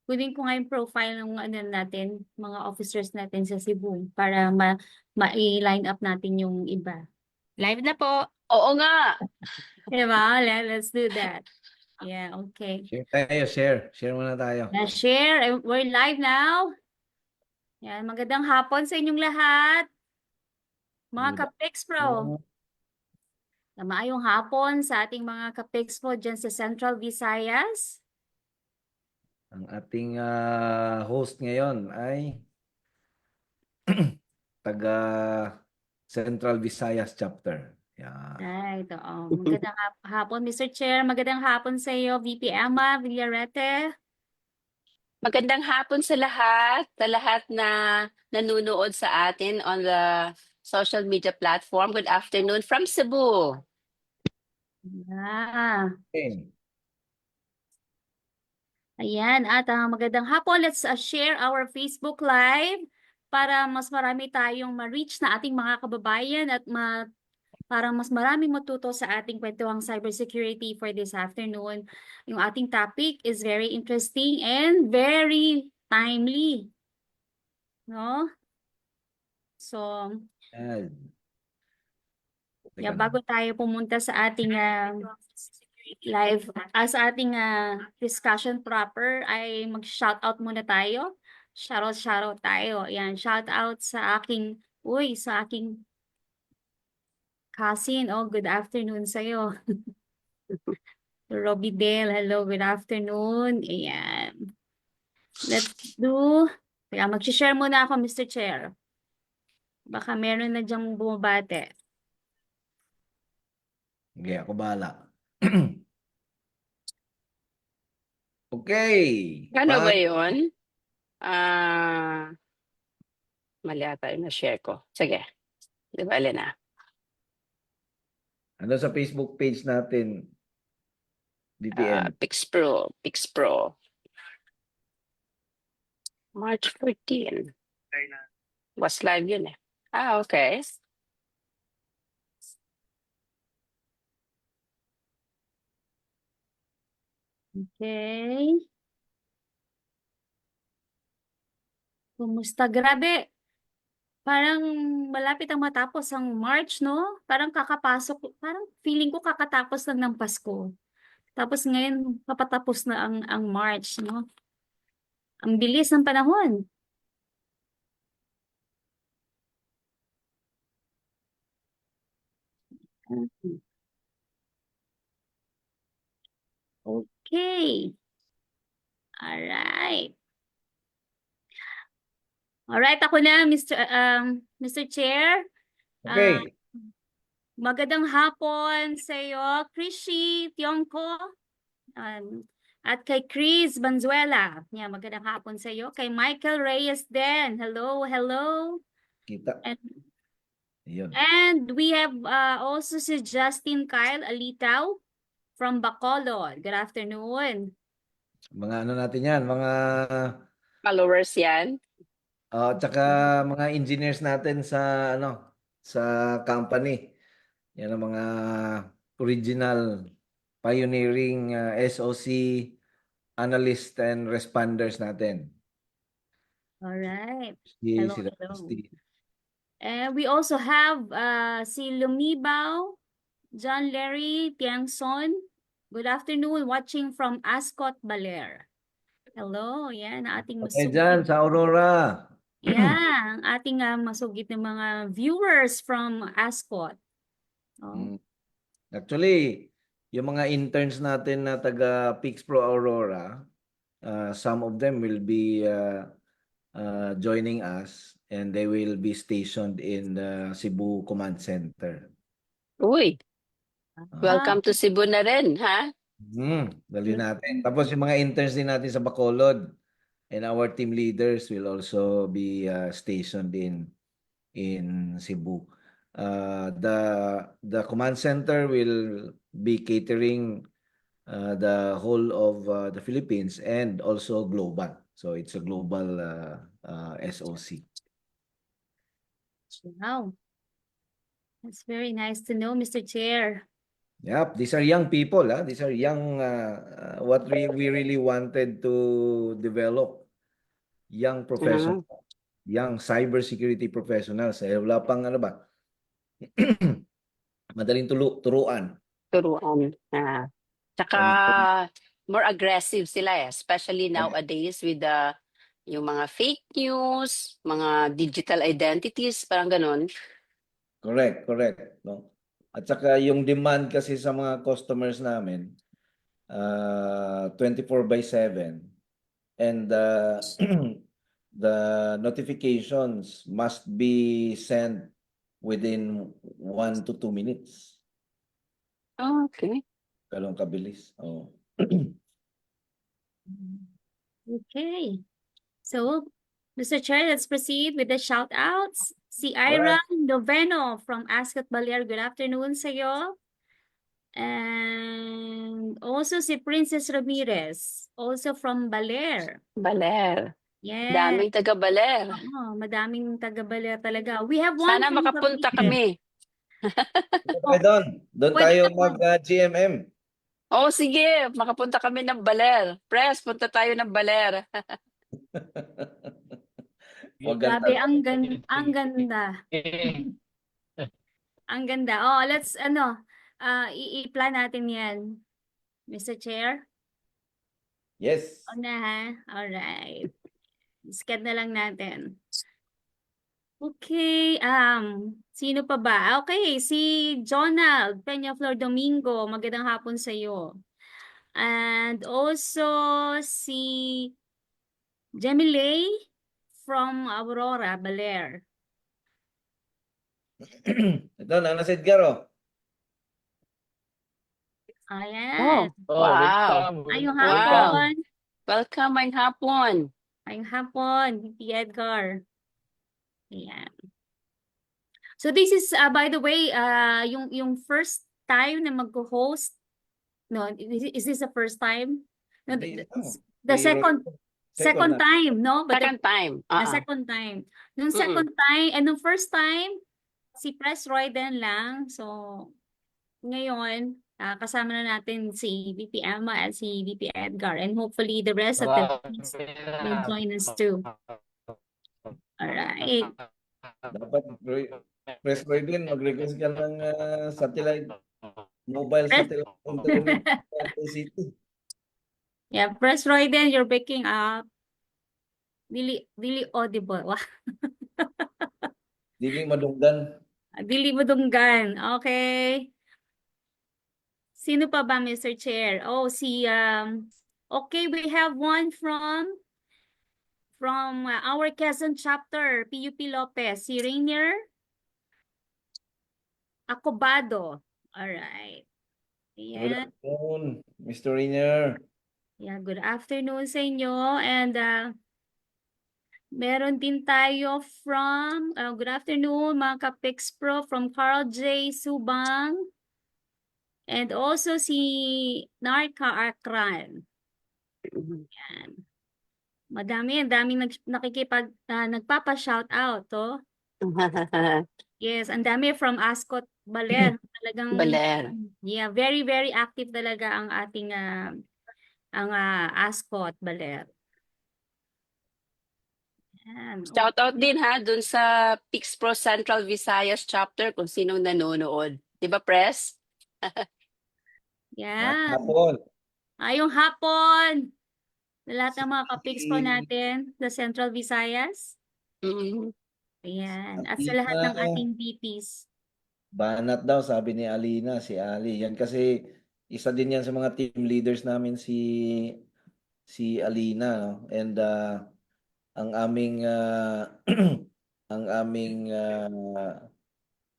Kunin ko nga yung profile ng ano natin, mga officers natin sa Cebu para ma-line up natin yung iba. Live na po. Oo nga. Diba? Let's do that. Yeah, okay. Share tayo, share. Share muna tayo. Share. We're live now. Yan, magandang hapon sa inyong lahat. Mga Good Kapex Pro. afternoon. Maayong hapon sa ating mga Kapex Pro dyan sa Central Visayas. Ang ating host ngayon ay taga Central Visayas chapter. Yeah. Right, oo. Magandang hapon, Mr. Chair. Magandang hapon sa iyo, VP Emma Villarete. Magandang hapon sa lahat na nanonood sa atin on the social media platform. Good afternoon from Cebu. Yeah. Okay. Ayan, at magandang hapon. Let's share our Facebook Live para mas marami tayong ma-reach na ating mga kababayan at para mas maraming matuto sa ating kwentuhang cybersecurity for this afternoon. Yung ating topic is very interesting and very timely. No? So, yeah, bago tayo pumunta sa ating live, sa ating discussion proper, ay mag-shoutout muna tayo. Shoutout tayo. Yan, shoutout sa aking, sa aking cousin. Oh, good afternoon sa'yo. Robbie Dale, hello, good afternoon. Ayan. Let's do, kaya mag-share muna ako, Mr. Chair. Baka meron na dyang bumabate. Okay, ako bahala. Okay. Ano ba yun? Mali ata yung na-share ko. Sige, di ba na? Ano sa Facebook page natin, DTN? Pix Pro. March 14. Was live yun eh. Okay. Okay. Kumusta? Grabe. Parang malapit ang matapos ang March, no? Parang kakapasok, parang feeling ko kakatapos lang ng Pasko. Tapos ngayon, papatapos na ang March, no? Ang bilis ng panahon. Okay. Alright. Alright, ako na, Mr. Chair. Okay. Magandang hapon sa iyo, Krishi Tiongko. At kay Chris Banzuela. Yeah, magandang hapon sa iyo. Kay Michael Reyes din. Hello, hello. Kita. And we have also si Justin Kyle Alitaw from Bacolod. Good afternoon. Mga ano natin yan, mga Followers yan. tsaka mga engineers natin sa sa company. Yan ang mga original pioneering SOC analyst and responders natin. All right. Hello, Hello. And we also have si Lumibaw, John Larry Tiangson. Good afternoon, watching from Ascot, Baler. Hello, yan, ating masugid. Dyan sa Aurora. Yeah, ang ating masugid ng mga viewers from Ascot. Oh. Actually, yung mga interns natin na taga Pix Pro Aurora, some of them will be joining us and they will be stationed in the Cebu Command Center. Uy, welcome to Cebu na rin, ha? Dali natin. Tapos yung mga interns din natin sa Bacolod and our team leaders will also be stationed in Cebu. The command center will be catering the whole of the Philippines and also global. So it's a global SOC. Wow. That's very nice to know, Mr. Chair. Yep, these are young people, These are young, what we really wanted to develop. Young Ah, professionals, young cybersecurity professionals. Wala pang ano ba? Madaling turuan. turuan. Tsaka And more aggressive sila especially nowadays with yung mga fake news, mga digital identities, parang ganun. correct, no? At saka yung demand kasi sa mga customers namin, 24/7, and the notifications must be sent within 1 to 2 minutes. Oh, okay. Ganun kabilis. Oh. Okay. So, Mr. Chair, let's proceed with the shout outs. Si All Ira right. Noveno from Ascot Baler, good afternoon sa'yo. And also si Princess Ramirez, also from Baler. Baler. Yes. Daming taga Baler. Oo, madaming taga Baler talaga. We have one Sana from makapunta Cavite. kami. Doon Pwede tayo naman. mag-GMM. Oh, sige, makapunta kami ng Baler. Press, punta tayo ng Baler. Wag Grabe, ganda. ang ganda. Ang ganda. Oh, let's i-plan natin 'yan, Mr. Chair. Yes. O na ha. All right. Scan na lang natin. Okay, sino pa ba? Okay, si Jonald Peñaflor Domingo, magandang hapon sa iyo. And also si Jamilay from Aurora, Baler. Ito, Nana Edgar. Ayan. Oh, wow. Ayong Wow. hapon. Welcome, ang hapon. Ayong hapon, VP Edgar. Ayan. So this is, by the way, yung first time na mag-host, no, is this the first time? No, Hindi, the second Second na. time, no? But Second time. the second time. Nung second time, and nung first time, si Pres Royden lang. So, ngayon, kasama na natin si VP Emma at si VP Edgar. And hopefully, the rest of the VPs will join us too. Alright. Dapat, Press Roydin, mag-request ka ng satellite, mobile Press- satellite internet city. Yeah, Pres Royden, you're picking up. Dili audible. Wah, Dili madunggan. dili madunggan. Okay. Sino pa ba, Mr. Chair? Oh, okay, we have one from our Quezon chapter, PUP Lopez, si Rainier Acobado. All right. Good Ayan. afternoon, Mr. Rainier. Yeah, good afternoon sa inyo. And meron din tayo from, good afternoon, mga ka-Pix Pro, from Carl J. Subang. And also si Narca Akran. Yan. Ang daming nagpapa-shout out, to. Yes, ang dami from Ascot Baler. Talagang, Baler. yeah, very, very active talaga ang ating, Ascot Baler. Yan. Shout out din dun sa Pix Pro Central Visayas chapter kung sinong nanonood. Di ba, Press? Yan. Hapon. Ayong hapon. Sa lahat ng mga ka-Pix Pro natin sa Central Visayas. Mm. Ayan. At sa lahat ng ating VPs. Banat daw, sabi ni Alina, si Ali. Yan kasi, isa din yan sa mga team leaders namin si Alina. No? And ang aming ang aming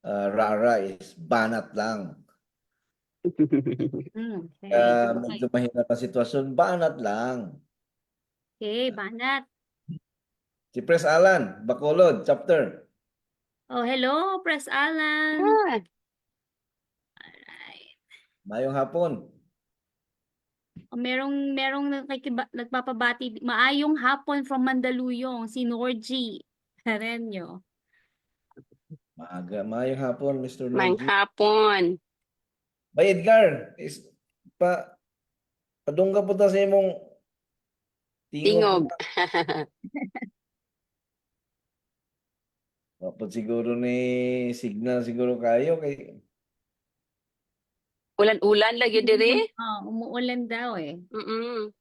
rara is banat lang. Okay. Medyo mahirap ang sitwasyon, banat lang. Okay, banat. Si Pres Alan, Bacolod, chapter. Oh, hello, Pres Alan. Ah, Alright. Mayong hapon. Oh, merong nagpapabati. Maayong hapon from Mandaluyong, si Norgie Herenyo. Mayong hapon, Mr. Mang Norgie. hapon. Bay Edgar, padungga po ta sa imong tingog po Tingog. ta. Dapat siguro ni signal siguro kayo kay Ulan-ulan lagi diri. Umuulan daw eh. Mm-mm.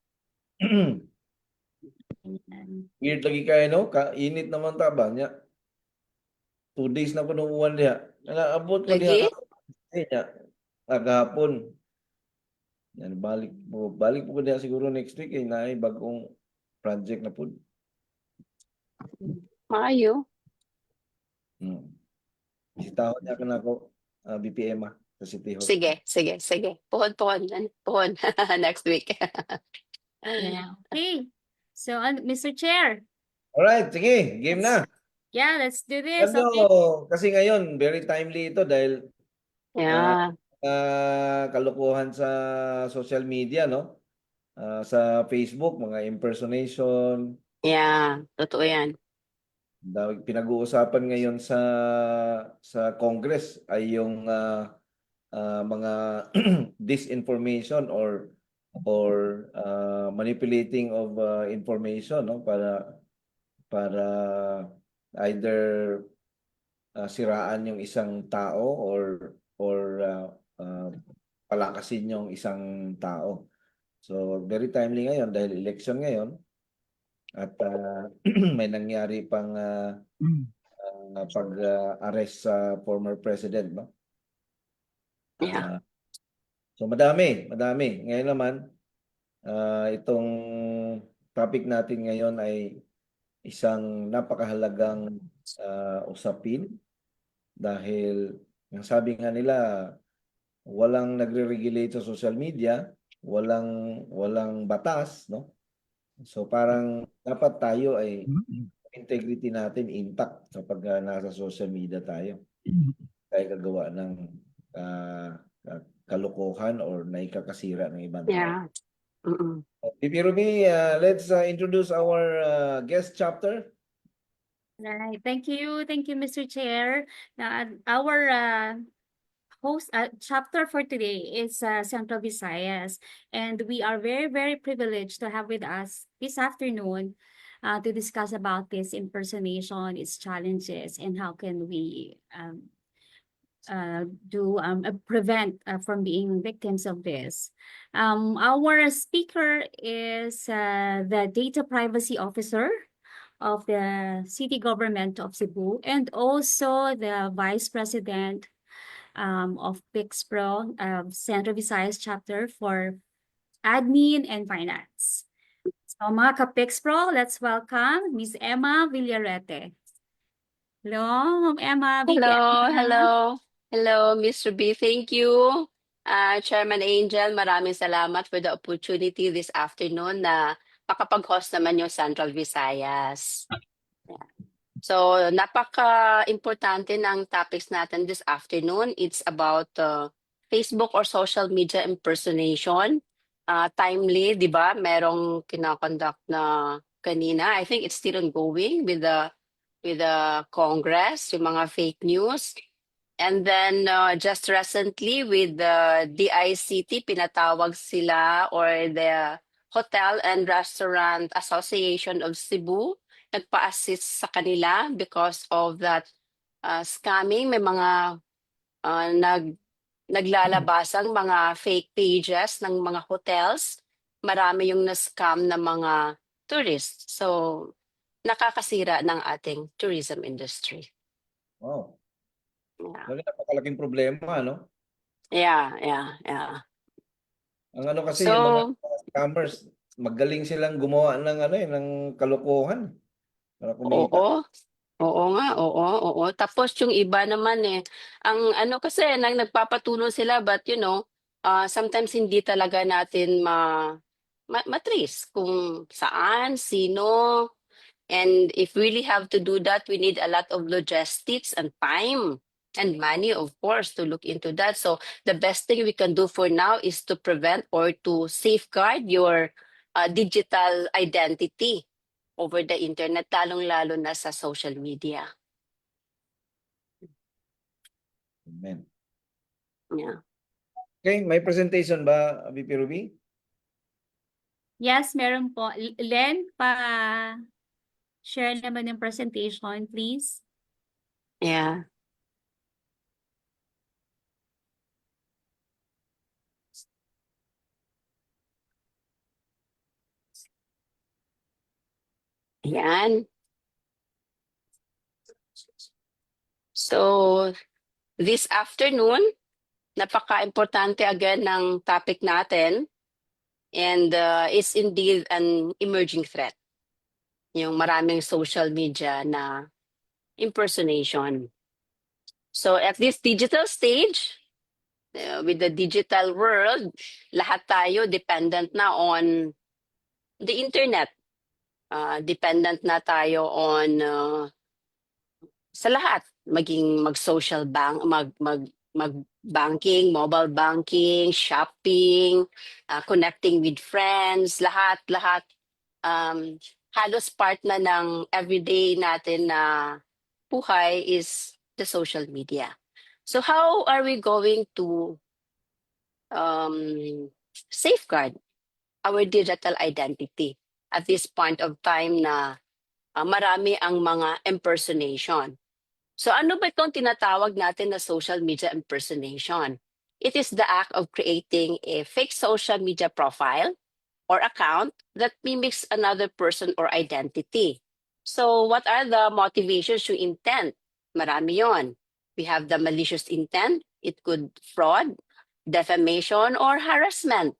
Ayan. weird lagi kayo no? Kainit naman ta ba niya. 2 days na po nung uwan diha. Abot ko diha Lagi? niya. Agapon. Yan balik po ko diha siguro next week kay naay bagong project na po. Maayo. Bisitahon niya ka na ako BPM sa City Hall. Sige. Puhon. Next week. Yeah. Okay. So, Mr. Chair, Alright, sige, game na. yeah, let's do this. Ano, Okay. kasi ngayon, very timely ito dahil Yeah. kalokohan sa social media, no? Sa Facebook, mga impersonation. Yeah. Totoo yan. Pinag-uusapan ngayon sa Congress ay yung mga disinformation or manipulating of information, no? Para either siraan yung isang tao or palakasin yung isang tao. So very timely ngayon dahil election ngayon at may nangyari pang pag-arrest sa former president, no? Yeah. So madami. Ngayon naman itong topic natin ngayon ay isang napakahalagang usapin dahil ang sabi nga nila walang nagre-regulate sa social media, walang batas, no? So parang dapat tayo ay integrity natin intact kapag nasa social media tayo. Kaya kagawa ng kalokohan or naikakasira ng ibang tao. Yeah. Mm-mm. VP Ruby, let's introduce our guest chapter. Right. Thank you, Mr. Chair. Our host chapter for today is Central Visayas, and we are very, very privileged to have with us this afternoon to discuss about this impersonation, its challenges, and how can we prevent from being victims of this. Our speaker is the Data Privacy Officer of the City Government of Cebu and also the Vice President of PIXPRO, Central Visayas Chapter for Admin and Finance. So mga ka-PIXPRO, let's welcome Ms. Emma Villarete. Hello, Ma'am Emma. VP Emma. Hello, Mr. B. Thank you. Chairman Angel, maraming salamat for the opportunity this afternoon na makapag-host naman yung Central Visayas. Yeah. So, napaka-importante ng topics natin this afternoon. It's about Facebook or social media impersonation. Timely, di ba? Merong kinakonduct na kanina. I think it's still ongoing with the Congress, yung mga fake news. And then just recently with the DICT, pinatawag sila or the Hotel and Restaurant Association of Cebu, nagpa-assist sa kanila because of that scamming. May mga naglalabasang mga fake pages ng mga hotels. Marami yung na-scam na mga tourists. So, nakakasira ng ating tourism industry. Wow. Yeah. Napakalaking problema, no? Yeah. Ang ano kasi yung mga So, scammers, magaling silang gumawa ng ng kalokohan para kumita. oo. Tapos yung iba naman ang ano kasi nagpapatulong sila but sometimes hindi talaga natin matrace kung saan, sino, and if we really have to do that, we need a lot of logistics and time and money, of course, to look into that. So the best thing we can do for now is to prevent or to safeguard your digital identity over the internet, lalong-lalo na sa social media. Amen. Yeah. Okay, may presentation ba, VP Ruby? Yes, meron po. Len, share naman yung presentation, please. Yeah. Yan. So, this afternoon, napaka-importante again ng topic natin, and it's indeed an emerging threat. Yung maraming social media na impersonation. So at this digital stage, with the digital world, lahat tayo dependent na on the internet. Dependent na tayo on sa lahat, maging mag-social mag-banking, mobile banking, shopping, connecting with friends, lahat halos part na ng everyday natin na buhay is the social media. So how are we going to safeguard our digital identity at this point of time na marami ang mga impersonation? So ano ba itong tinatawag natin na social media impersonation? It is the act of creating a fake social media profile or account that mimics another person or identity. So what are the motivations, yung intent? Marami yon. We have the malicious intent. It could fraud, defamation, or harassment.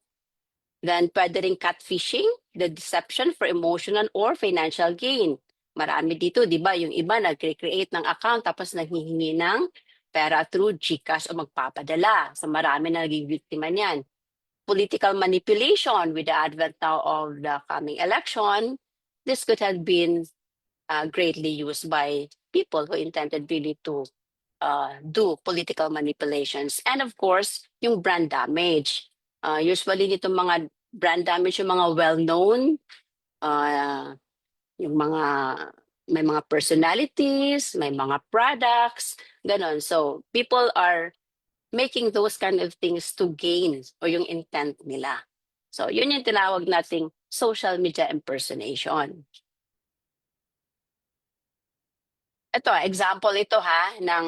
Then pwede rin catfishing, the deception for emotional or financial gain. Marami dito, di ba? Yung iba nag-create ng account tapos nanghihingi ng pera through GCash o magpapadala. So marami na naging biktima niyan. Political manipulation with the advent now of the coming election, this could have been greatly used by people who intended really to do political manipulations. And of course, yung brand damage. Usually nitong mga brand damage, yung mga well-known, yung mga may mga personalities, may mga products, ganon. So people are making those kind of things to gain o yung intent nila. So yun yung tinawag nating social media impersonation. Ito, example ito ng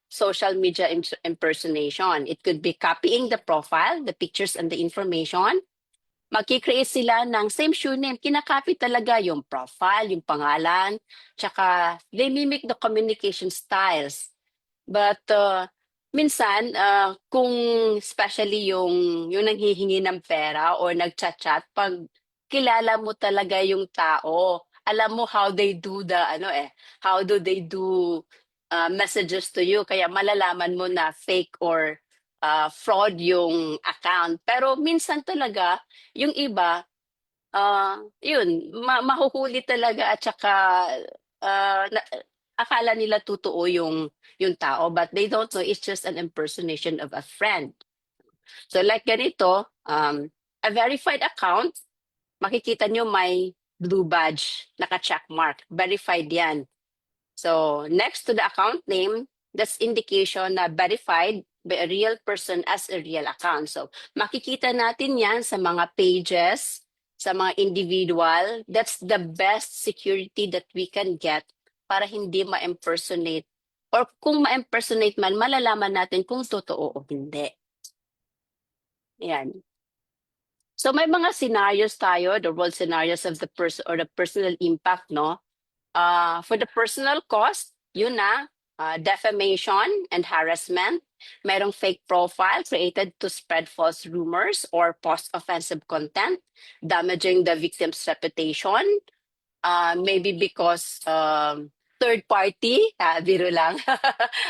social media impersonation. It could be copying the profile, the pictures and the information. Magkikreate sila ng same shoe name. Kinakopy talaga yung profile, yung pangalan, tsaka they mimic the communication styles. But minsan, kung especially yung nanghihingi ng pera or nagchat-chat, pag kilala mo talaga yung tao, alam mo how they do how do they do messages to you. Kaya malalaman mo na fake or fraud yung account. Pero minsan talaga, yung iba, yun, mahuhuli talaga at saka akala nila totoo yung tao, but they don't know it's just an impersonation of a friend. So like ganito, a verified account, makikita nyo may blue badge, naka-check mark, verified yan. So next to the account name, that's indication na verified by a real person as a real account. So makikita natin yan sa mga pages, sa mga individual. That's the best security that we can get para hindi ma-impersonate. Or kung ma-impersonate man, malalaman natin kung totoo o hindi. Yan. So may mga scenarios tayo, the role scenarios of the person or the personal impact, no? For the personal cost, yun na, defamation and harassment. Merong fake profile created to spread false rumors or post offensive content, damaging the victim's reputation. Maybe because third party, biro lang.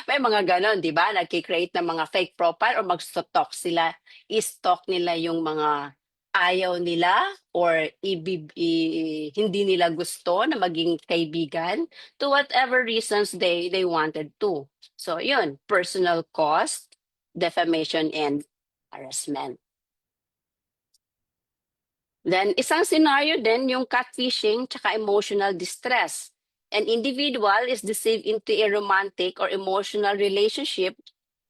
May mga ganon, di ba? Nagkikreate ng mga fake profile or mag-stalk sila. I-stalk nila yung mga ayaw nila or hindi nila gusto na maging kaibigan to whatever reasons they wanted to. So yun, personal cost, defamation, and harassment. Then isang scenario din yung catfishing tsaka emotional distress. An individual is deceived into a romantic or emotional relationship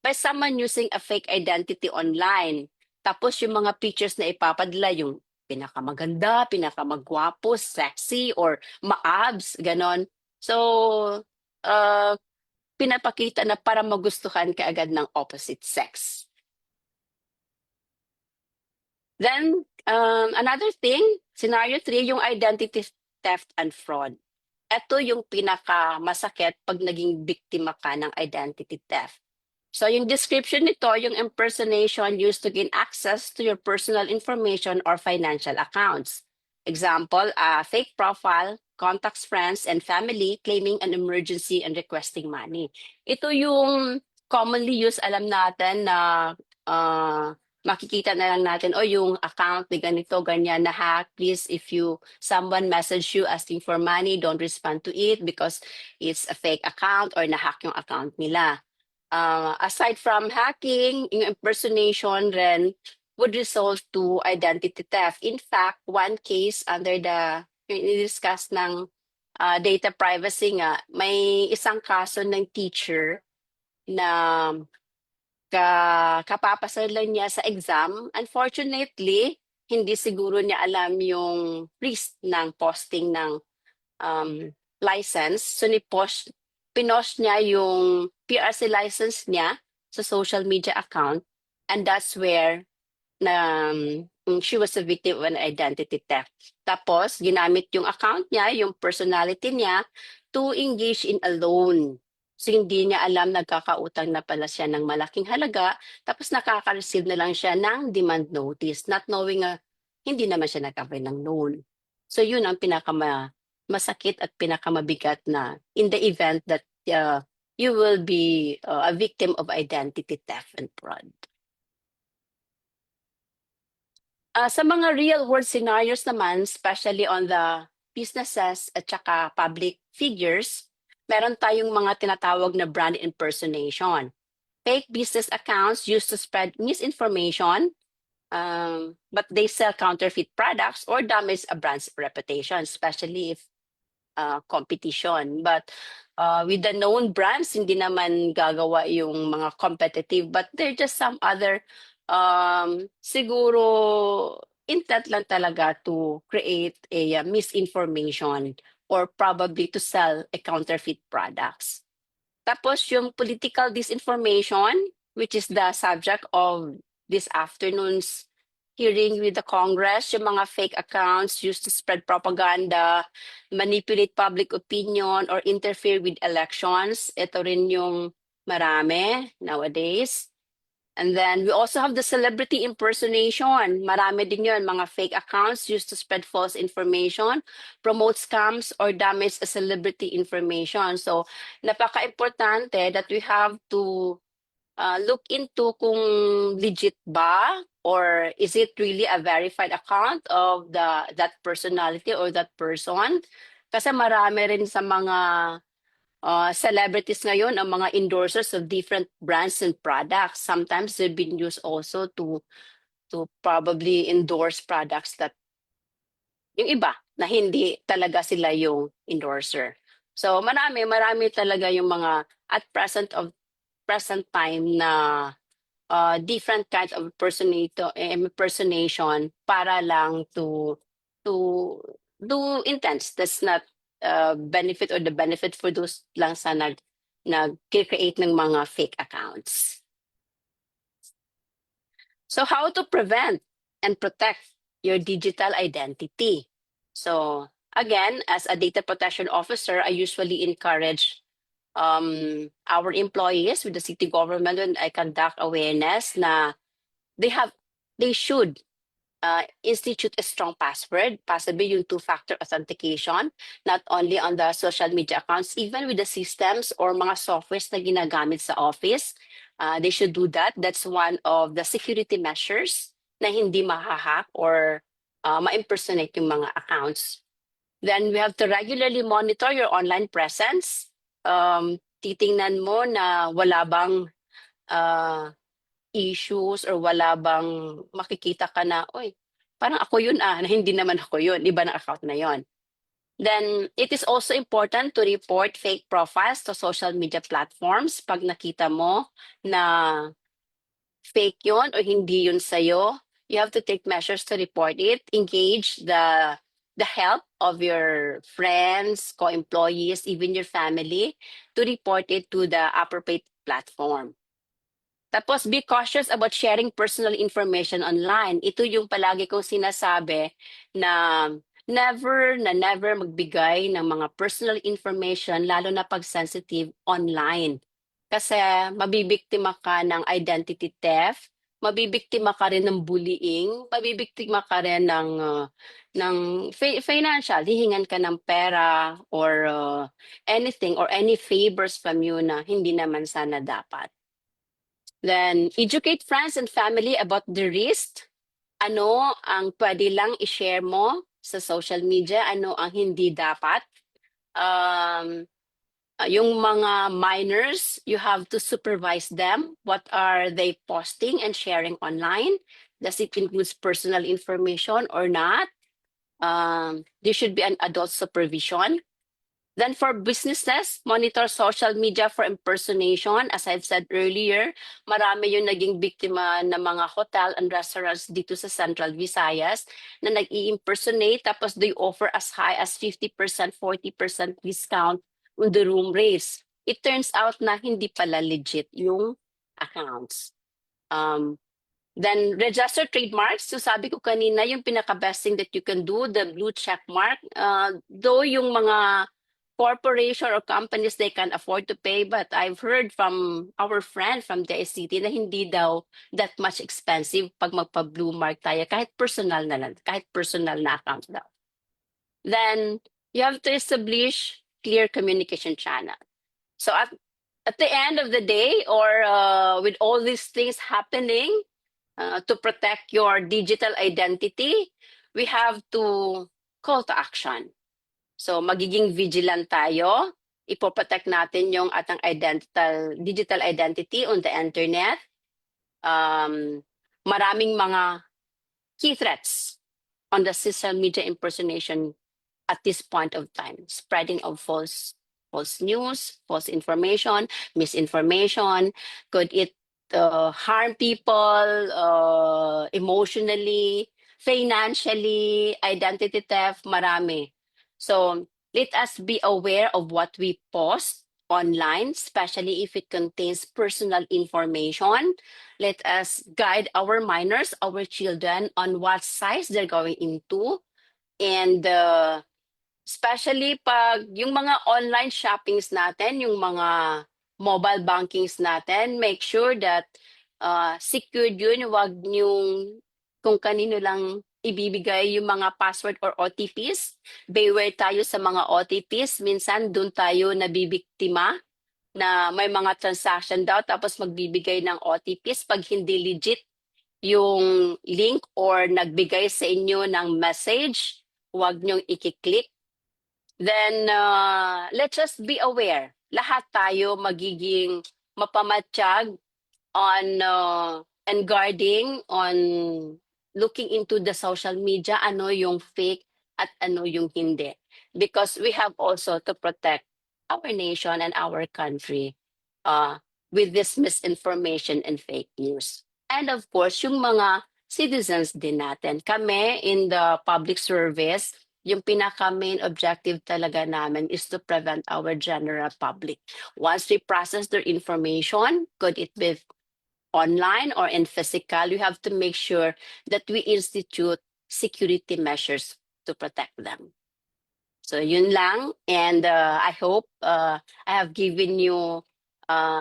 by someone using a fake identity online. Tapos yung mga pictures na ipapadala, yung pinakamaganda, pinakamagwapo, sexy, or ma-abs, ganon. So, pinapakita na para magustuhan ka agad ng opposite sex. Then, another thing, scenario 3, yung identity theft and fraud. Ito yung pinakamasakit pag naging biktima ka ng identity theft. So yung description nito, yung impersonation used to gain access to your personal information or financial accounts. Example, a fake profile, contacts friends and family claiming an emergency and requesting money. Ito yung commonly used, alam natin na makikita na lang natin, o yung account ni ganito, ganyan na hack. Please, if someone message you asking for money, don't respond to it because it's a fake account or na-hack yung account nila. Aside from hacking, yung impersonation rin would result to identity theft. In fact, one case under yung i-discuss ng data privacy nga, may isang kaso ng teacher na kapapasa lang niya sa exam. Unfortunately, hindi siguro niya alam yung risk ng posting ng license. So, pinost niya yung PRC license niya sa social media account, and that's where she was a victim of an identity theft. Tapos, ginamit yung account niya, yung personality niya, to engage in a loan. So, hindi niya alam, nagkakautang na pala siya ng malaking halaga, tapos nakaka-receive na lang siya ng demand notice, not knowing hindi naman siya nag-apply ng loan. So, yun ang masakit at pinakamabigat na in the event that you will be a victim of identity theft and fraud. Sa mga real-world scenarios naman, especially on the businesses at saka public figures, meron tayong mga tinatawag na brand impersonation. Fake business accounts used to spread misinformation, but they sell counterfeit products or damage a brand's reputation, especially if competition. But with the known brands, hindi naman gagawa yung mga competitive, but they're just some other siguro intent lang talaga to create a misinformation or probably to sell a counterfeit products. Tapos yung political disinformation, which is the subject of this afternoon's hearing with the Congress, yung mga fake accounts used to spread propaganda, manipulate public opinion, or interfere with elections. Ito rin yung marami nowadays. And then we also have the celebrity impersonation. Marami din yun, mga fake accounts used to spread false information, promote scams, or damage a celebrity information. So, napaka-importante that we have to look into kung legit ba or is it really a verified account of that personality or that person. Kasi marami rin sa mga celebrities ngayon, ang mga endorsers of different brands and products. Sometimes they've been used also to probably endorse products that yung iba na hindi talaga sila yung endorser. So marami talaga yung mga at present time na different kinds of impersonation para lang to do intents. That's not benefit or the benefit for those lang sa nag-create ng mga fake accounts. So how to prevent and protect your digital identity? So again, as a data protection officer, I usually encourage our employees with the city government when I conduct awareness na they should institute a strong password, possibly yung two-factor authentication, not only on the social media accounts, even with the systems or mga softwares na ginagamit sa office. They should do that. That's one of the security measures na hindi mahahack or ma-impersonate yung mga accounts. Then we have to regularly monitor your online presence. Titingnan mo na wala bang issues or wala bang makikita ka na, oy, parang ako yun na hindi naman ako yun, iba na account na yun. Then, it is also important to report fake profiles to social media platforms pag nakita mo na fake yun or hindi yun sa'yo. You have to take measures to report it. Engage the help of your friends, co-employees, even your family to report it to the appropriate platform. Tapos, be cautious about sharing personal information online. Ito yung palagi kong sinasabi na never magbigay ng mga personal information, lalo na pag sensitive online. Kasi mabibiktima ka ng identity theft, mabibiktima ka rin ng bullying, mabibiktima ka rin ng financial, hihingan ka ng pera or anything or any favors from you na hindi naman sana dapat. Then, educate friends and family about the risk. Ano ang pwede lang i-share mo sa social media? Ano ang hindi dapat? Yung mga minors, you have to supervise them. What are they posting and sharing online? Does it include personal information or not? There should be an adult supervision. Then for businesses, monitor social media for impersonation. As I've said earlier, marami yung naging biktima ng mga hotel and restaurants dito sa Central Visayas na nag-i-impersonate tapos they offer as high as 50%, 40% discount on the room rates. It turns out na hindi pala legit yung accounts. Then register trademarks. So sabi ko kanina, yung pinaka-best thing that you can do, the blue check mark. Though yung mga corporation or companies, they can afford to pay, but I've heard from our friend from the city na hindi daw that much expensive pag magpa-blue mark tayo, kahit personal na lang, kahit personal na account daw. Then, you have to establish clear communication channel. So at the end of the day, or with all these things happening, to protect your digital identity, we have to call to action. So magiging vigilant tayo, ipoprotect natin yung atang digital identity on the internet. Maraming mga key threats on the social media impersonation at this point of time. Spreading of false news, false information, misinformation. Could it harm people emotionally, financially, identity theft, marami. So let us be aware of what we post online, especially if it contains personal information. Let us guide our minors, our children on what sites they're going into. And especially pag yung mga online shoppings natin, yung mga mobile bankings natin, make sure that secured yun. Huwag niyong kung kanino lang ibibigay yung mga password or OTPs. Beware tayo sa mga OTPs. Minsan doon tayo nabibiktima na may mga transaction daw tapos magbibigay ng OTPs pag hindi legit yung link or nagbigay sa inyo ng message, huwag niyong ikiklik. Then let's just be aware. Lahat tayo magiging mapamatsyag on and guarding on looking into the social media, ano yung fake at ano yung hindi. Because we have also to protect our nation and our country with this misinformation and fake news. And of course, yung mga citizens din natin. Kami in the public service, yung pinaka-main objective talaga namin is to prevent our general public. Once we process their information, could it be online or in physical, we have to make sure that we institute security measures to protect them. So yun lang, and I hope I have given you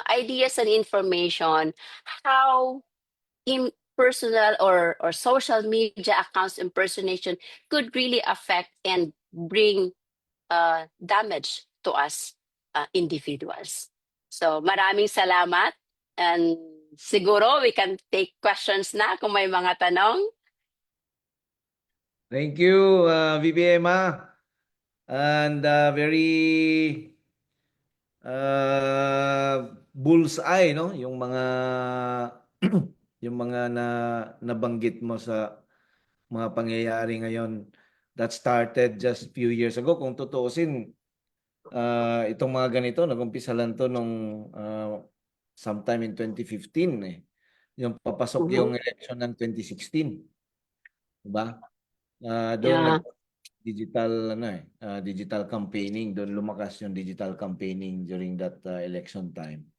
ideas and information how personal or social media accounts impersonation could really affect and bring damage to us individuals. So maraming salamat, and siguro we can take questions na kung may mga tanong. Thank you, VP Emma. And very bullseye, no? Yung mga yung mga nabanggit mo sa mga pangyayari ngayon that started just few years ago. Kung tutuusin, itong mga ganito, nag-umpisa lang to nung sometime in 2015 eh. Yung papasok yung election ng 2016. Diba? Doon Yeah. digital digital campaigning, doon lumakas yung digital campaigning during that election time.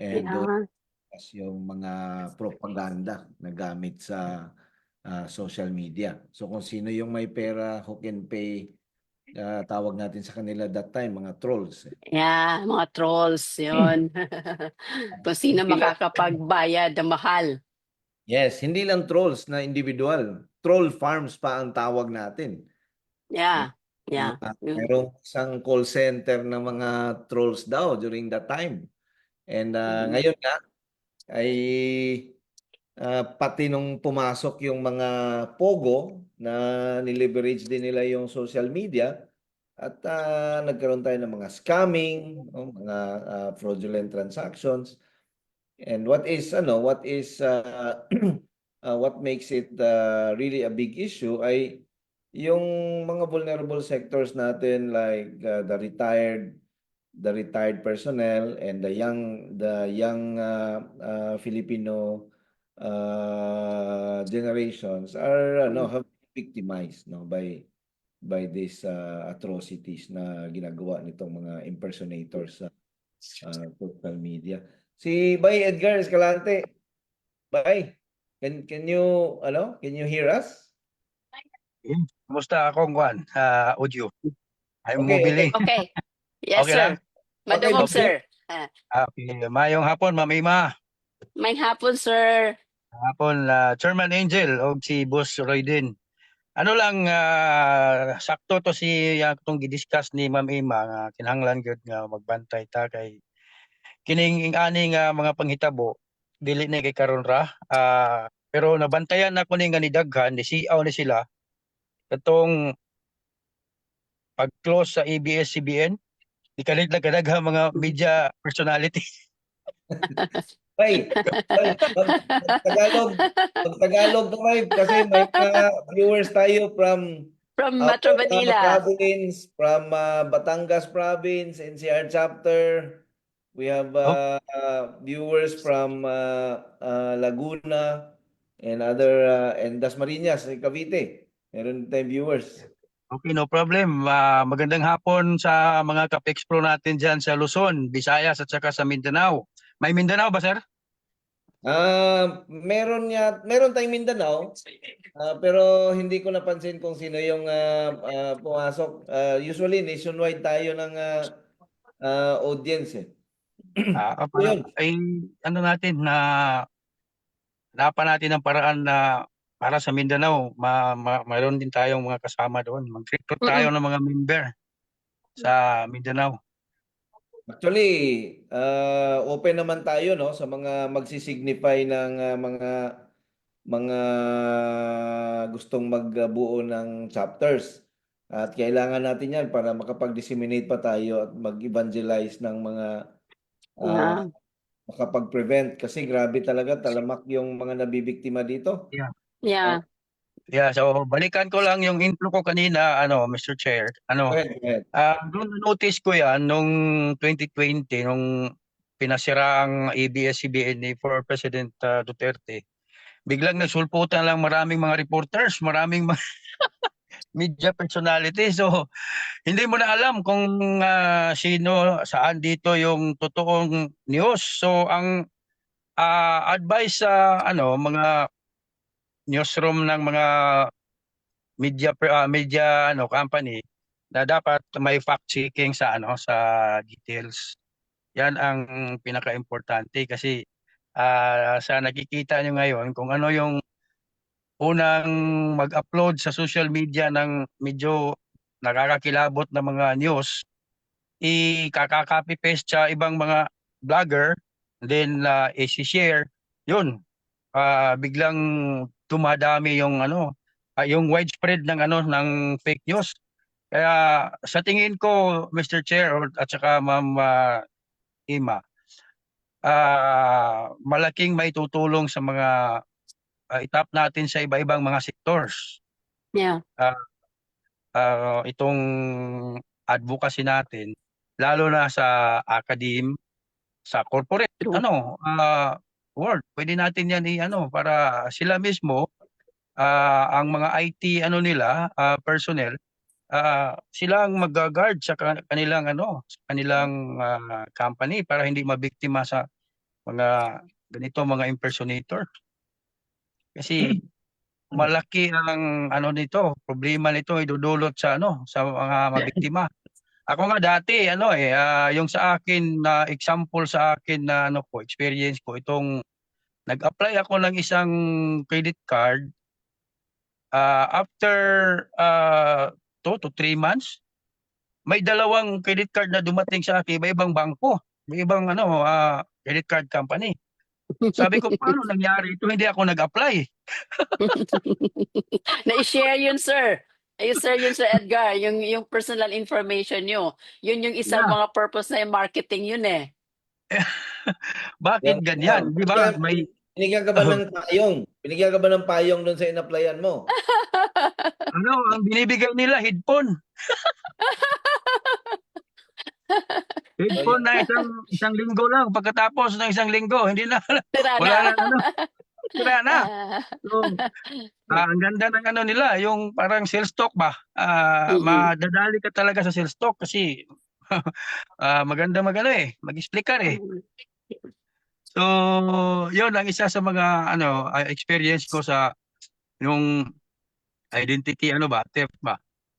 And doon Yeah. lumakas yung mga propaganda na gamit sa social media. So kung sino yung may pera, who can pay, tawag natin sa kanila that time, mga trolls. Yeah, mga trolls, yun. Kung sino Hindi lang, makakapagbayad na mahal. yes, hindi lang trolls na individual. Troll farms pa ang tawag natin. Yeah. Yeah. Merong isang call center ng mga trolls daw during that time. And ngayon nga ay pati nung pumasok yung mga Pogo na nileverage din nila yung social media at nagkaroon tayo ng mga scamming, no, mga fraudulent transactions. And what is what makes it really a big issue ay yung mga vulnerable sectors natin like the retired personnel and the young Filipino generations are have been victimized by these atrocities na ginagawa nitong mga impersonators sa social media. Si Bay Edgar Escalante, Bay, can you hear us? Kumusta akong Juan? Audio. Ay Okay, mobile. Okay. Yes, Okay sir. lang? Madam, Okay, sir. Okay. Mayong hapon, Ma'am Ima. May hapon, sir. Hapon, Chairman Angel o si Boss Roy din. Ano lang, sakto to si itong gidiscuss ni Ma'am Ima nga kinahanglan gyud nga magbantay ta kay kining ani nga mga panghitabo dili na kay karon ra. Pero nabantayan na ko ni nga ni daghan ni siaw ni sila katong pag-close sa ABS-CBN. Ikalit na kadaghang mga media personality. Bay, Tagalog kamay kasi may mga viewers tayo from From Metro Manila. province, from Batangas province, NCR chapter. We have viewers from Laguna and and Dasmariñas, Cavite. Meron tayong viewers. Okay, no problem. Magandang hapon sa mga ka-Pexpro natin dyan sa Luzon, Visayas at saka sa Mindanao. May Mindanao ba, sir? Meron tayong Mindanao, pero hindi ko napansin kung sino yung pumasok. Usually nationwide tayo ng audience eh. Yun. Ay, ano natin, napan natin ang paraan na para sa Mindanao, mayroon din tayong mga kasama doon. Mag-recruit tayo ng mga member sa Mindanao. Actually, open naman tayo no sa mga magsisignify ng mga gustong magbuo ng chapters. At kailangan natin 'yan para makapag-disseminate pa tayo at mag-evangelize ng mga Yeah. makapag-prevent kasi grabe talaga talamak yung mga nabibiktima dito. Yeah. Yeah, so balikan ko lang yung intro ko kanina, Mr. Chair. Go ahead. Doon notice ko yan nung 2020 nung pinasira ang ABS-CBN ni former President Duterte. Biglang nagsulputan lang maraming mga reporters, maraming media personality. So hindi mo na alam kung sino, saan dito yung totoong news. So ang advice sa mga newsroom ng mga media company na dapat may fact checking sa sa details. Yan ang pinaka-importante kasi sa nakikita nyo ngayon kung ano yung unang mag-upload sa social media ng medyo nakakakilabot na mga news, i-copy paste sa ibang mga vlogger, then i-share, yun, biglang tumadami yung yung widespread ng ng fake news. Kaya sa tingin ko, Mr. Chair at saka Ma'am Ima, malaking may tutulong sa mga itap natin sa iba-ibang mga sectors. Yeah. itong advocacy natin, lalo na sa academe, sa corporate True. world. Pwede natin yan para sila mismo, ang mga IT personnel, sila ang mag-guard sa kanilang company para hindi mabiktima sa mga mga impersonator. Kasi malaki ang problema nito idudulot sa sa mga mabiktima. Ako nga dati yung sa akin na example sa akin na experience ko itong nag-apply ako ng isang credit card, after 2 to 3 months may dalawang credit card na dumating sa akin, may ibang bangko, may ibang credit card company. Sabi ko, paano nangyari ito? Hindi ako nag-apply. Na-share yun, sir. I-share yun, Sir Edgar, yung personal information nyo. Yun yung isang Yeah. mga purpose na yung marketing yun eh. Bakit ganyan? Di ba? May Binigyan ka ba ng payong? Binigyan ka ba ng payong doon sa in-applyan mo? ang binibigay nila headphone. Headphone na isang linggo lang. Pagkatapos ng isang linggo, hindi na Tira wala na. na sira na. So, ang ganda ng nila, yung parang sales talk ba? Madadali ka talaga sa sales talk kasi maganda mag-explain ka eh. So, yun ang isa sa mga experience ko sa yung identity theft ba.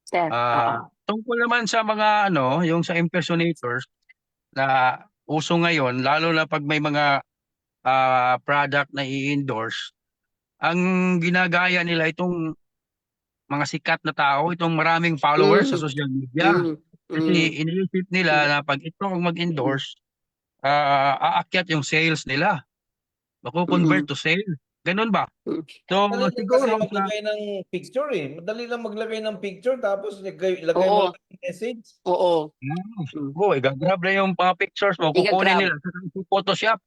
Sir, oo. Tungkol naman sa mga yung sa impersonators na uso ngayon, lalo na pag may mga product na i-endorse, ang ginagaya nila itong mga sikat na tao, itong maraming followers sa social media. Kasi iniisip nila na pag ito ang mag-endorse, aakyat yung sales nila. Mako-convert to sale. Ganun ba? So, Madali lang siguro kasi maglagay ng picture eh. Madali lang maglagay ng picture tapos lagay Oo. mo lang yung message. Oo. gagrab na yung mga pictures mo, kukunin Igagrab. nila sa Photoshop.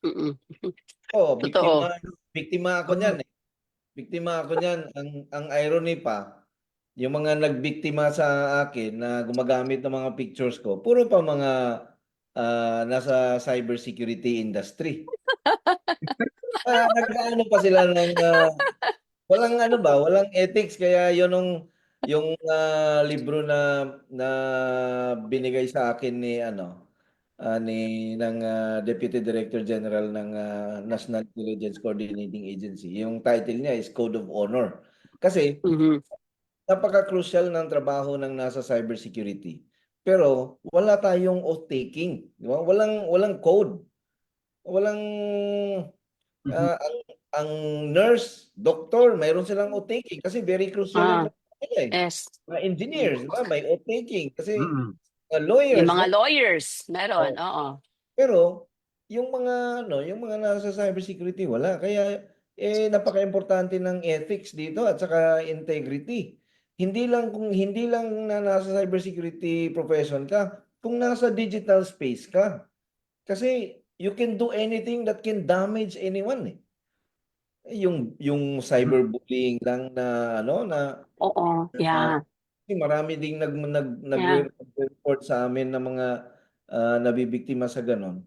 Mm-mm. Oh, Totoo. biktima ako niyan eh. Biktima ako niyan. Ang irony pa, yung mga nagbiktima sa akin na gumagamit ng mga pictures ko, puro pa mga nasa cybersecurity industry. Nag-ano pa sila ng walang walang ethics kaya yung libro na binigay sa akin ng Deputy Director General ng National Intelligence Coordinating Agency. Yung title niya is Code of Honor. Kasi Mhm. napaka-crucial ng trabaho ng nasa cybersecurity. Pero wala tayong oath-taking, di ba? Walang code. Walang ang nurse, doctor, mayroon silang oath-taking kasi very crucial yung trabaho nila eh. Yes. Mga engineers, di ba? May oath-taking kasi Mm-mm. lawyers. Yung mga lawyers, meron. Oo. Pero yung mga nasa cybersecurity wala. Kaya napaka-importante ng ethics dito at saka integrity. Hindi lang na nasa cybersecurity profession ka, kung nasa digital space ka. Kasi you can do anything that can damage anyone eh. Yung cyberbullying lang na Oo. Yeah. marami ding nagre-report sa amin ng mga nabibiktima sa ganon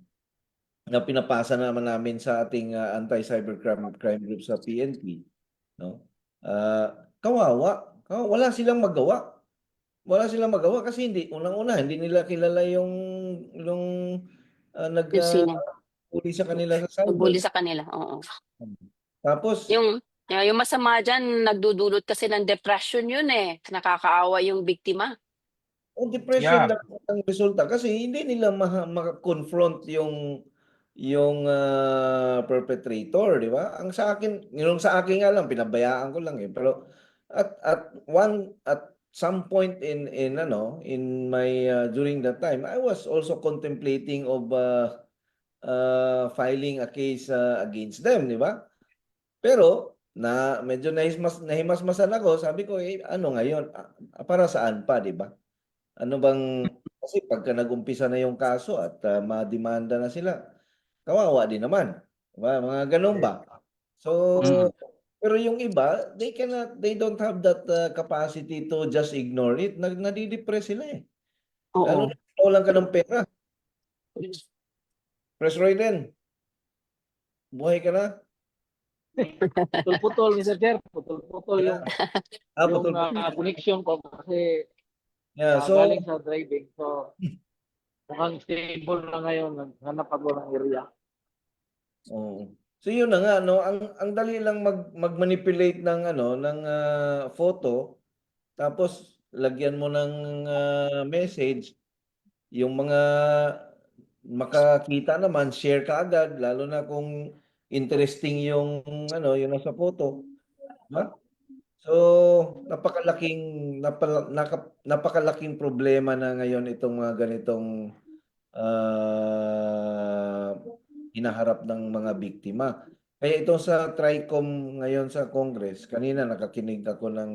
na pinapasa naman namin sa ating anti-cybercrime group sa PNP, no? Kawawa, wala silang magawa. Wala silang magawa kasi unang-una hindi nila kilala yung Yung sino? uli sa kanila sa Nagbully cyber. sa kanila. Oo. Tapos Yung masama dyan, nagdudulot kasi ng depression yun eh. Nakakaawa yung biktima. ang depression Yeah. lang ang resulta kasi hindi nila maka-confront yung perpetrator, di ba? Ang sa akin, yung sa akin nga lang pinabayaan ko lang eh. Pero at some point in my during that time, I was also contemplating of filing a case against them, di ba? Pero medyo nahimasmasan ako, sabi ko ano ngayon? Para saan pa, di ba? Ano bang kasi pagka nag-umpisa na yung kaso at mademanda na sila, kawawa din naman. Diba? Mga ganun ba? So, Mm. Pero yung iba, they don't have that capacity to just ignore it. Nadidepress sila eh. Lalo Oo. na kung walang ka ng pera. Press Royden, buhay ka na? Putol-putol, Mr. Chair. Putol-putol yung Putol po. connection ko kasi Yeah, galing so, sa driving. So, mukhang stable na ngayon. Naghanap ako ng area. oh. So yun na nga, no? Ang dali lang mag-manipulate ng, ng photo, tapos lagyan mo ng message, yung mga makakita naman, share ka agad, lalo na kung interesting yung, yung nasa photo. Diba? So, napakalaking problema na ngayon itong mga ganitong hinaharap ng mga biktima. Kaya itong sa TRICOM ngayon sa Congress, kanina nakakinig ako ng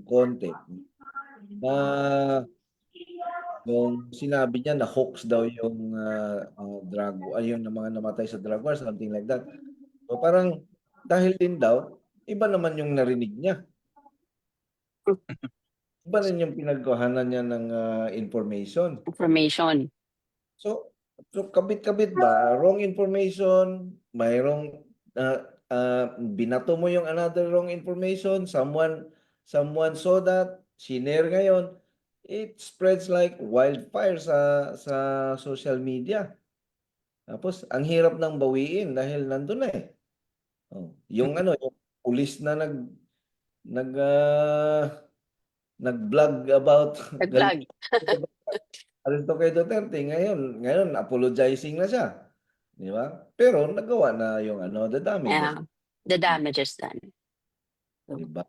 konti na yung sinabi niya na hoax daw yung ayun ng mga namatay sa drug war, something like that. So parang dahil din daw, iba naman yung narinig niya. Iba rin yung pinagkuhanan niya ng information. Information. So kabit-kabit ba? Wrong information, mayroong binato mo yung another wrong information, someone saw that, sinare ngayon, it spreads like wildfire sa social media. Tapos ang hirap ng bawiin dahil nandun na eh. Oh, yung yung pulis na nag-vlog about Nag-vlog. Arresto kay Duterte ngayon apologizing na siya. Di ba? Pero nagawa na yung the damages. Yeah. The damages done. Di ba?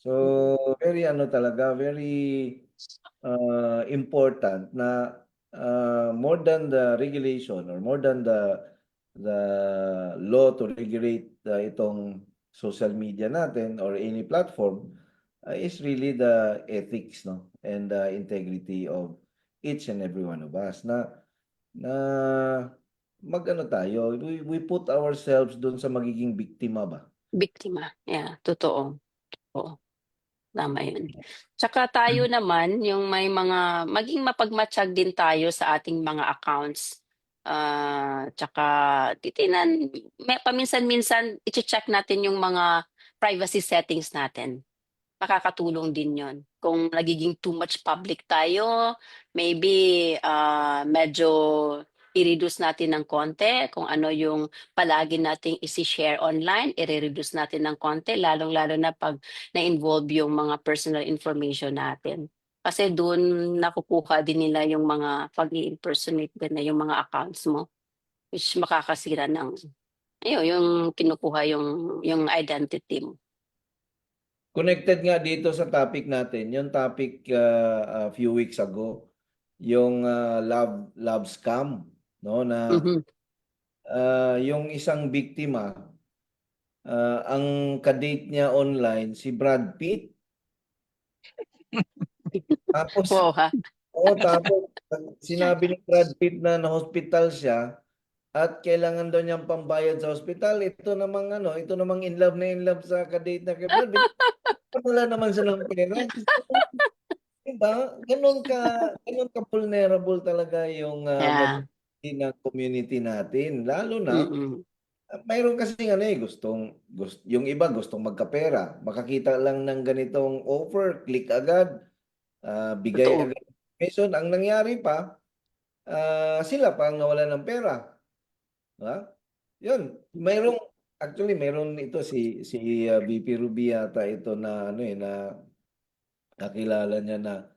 So, very talaga, very important na more than the regulation or more than the law to regulate itong social media natin or any platform is really the ethics, no, and the integrity of each and every one of us na tayo, we put ourselves doon sa magiging biktima ba. Biktima. Yeah, totoo. Oo. Tama yun. Tsaka tayo naman, yung may maging mapagmatsyag din tayo sa ating mga accounts. Tsaka titinan, paminsan-minsan, i-check natin yung mga privacy settings natin. Makakatulong din yon. Kung nagiging too much public tayo, maybe medyo i-reduce natin ng konti. Kung ano yung palagi nating isi-share online, i-reduce natin ng konti, lalong-lalo na pag na-involve yung mga personal information natin. Kasi doon nakukuha din nila yung mga pag-i-impersonate din na yung mga accounts mo, which makakasira ng yung kinukuha yung identity mo. Connected nga dito sa topic natin, yung topic a few weeks ago, yung love scam, no, na Mhm. yung isang biktima, ang kadate niya online si Brad Pitt. Tapos Wow, ha? tapos sinabi ni Brad Pitt na na-hospital siya at kailangan daw niyang pambayad sa hospital. Ito namang in love sa kadate na kay Brad Pitt. Wala naman silang pera. Diba? Ganun ka vulnerable talaga yung Yeah. ng community natin. Lalo na, Mm-mm. mayroon kasi yung iba gustong magkapera. Makakita lang ng ganitong offer, click agad, bigay Totoo. agad information. Ang nangyari pa, sila pa ang nawalan ng pera. Diba? Yun, actually mayroon ito si VP Ruby yata ito na na nakilala niya na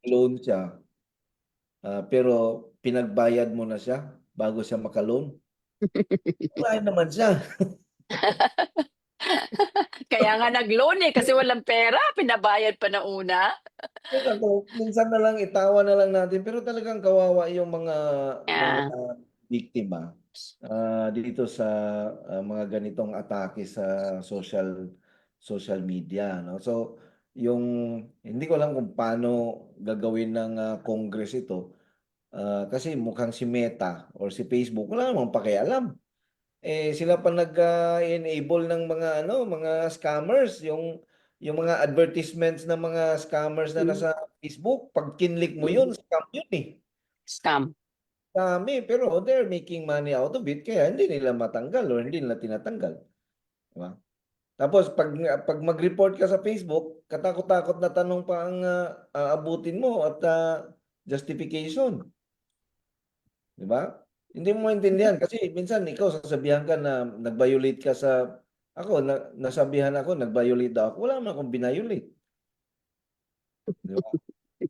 loan siya, pero pinagbayad mo na siya bago siya maka-loan. Wala naman siya. Kaya nga nag-loan kasi walang pera, pinabayad pa na una. Minsan na lang itawa na lang natin pero talagang kawawa yung mga Yeah. biktima dito sa mga ganitong atake sa social media, no? So yung hindi ko alam kung paano gagawin ng Congress ito kasi mukhang si Meta or si Facebook wala namang pakialam. sila pa nag-enable ng mga mga scammers, yung mga advertisements ng mga scammers na nasa Facebook, pag kinlik mo yun, scam yun eh. Scam. Dami, pero they're making money out of it, kaya hindi nila matanggal or hindi nila tinatanggal. Diba? Tapos pag mag-report ka sa Facebook, katakot-takot na tanong pa ang aabutin mo at justification. 'Di ba? Hindi mo maintindihan kasi minsan ikaw sasabihan ka na nag-violate ka sa nasabihan ako nag-violate daw ako. Wala naman akong binayolate. 'Di ba?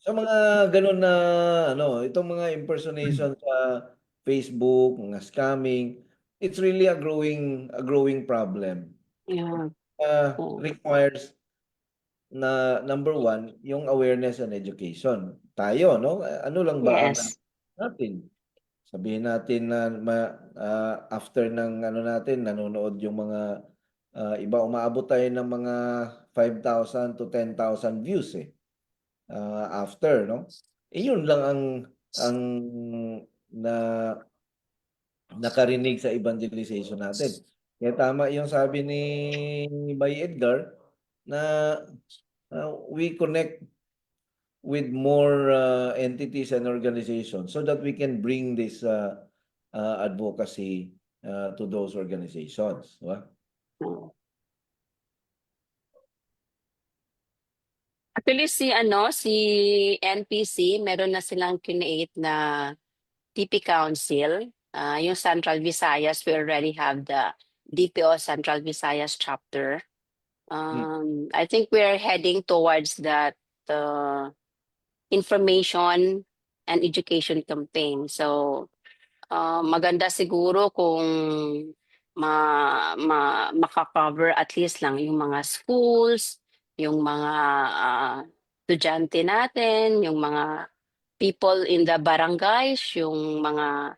Sa mga ganun na itong mga impersonation sa Facebook, mga scamming, it's really a growing problem. Yeah. Requires na number one, yung awareness and education. Tayo, no? Ano lang ba ang Yes. natin? Sabihin natin na after ng natin, nanonood yung mga iba, umaabot tayo ng mga 5,000 to 10,000 views after, no? Yun lang ang na nakarinig sa evangelization natin. Kaya tama yung sabi ni Bay Edgar na we connect with more entities and organizations so that we can bring this advocacy to those organizations. Diba? Actually, si NPC, meron na silang create na TP Council. Yung Central Visayas, we already have the DPO Central Visayas chapter. I think we're heading towards that information and education campaign. So, maganda siguro kung makakover at least lang yung mga schools, yung mga estudyante natin, yung mga people in the barangays, yung mga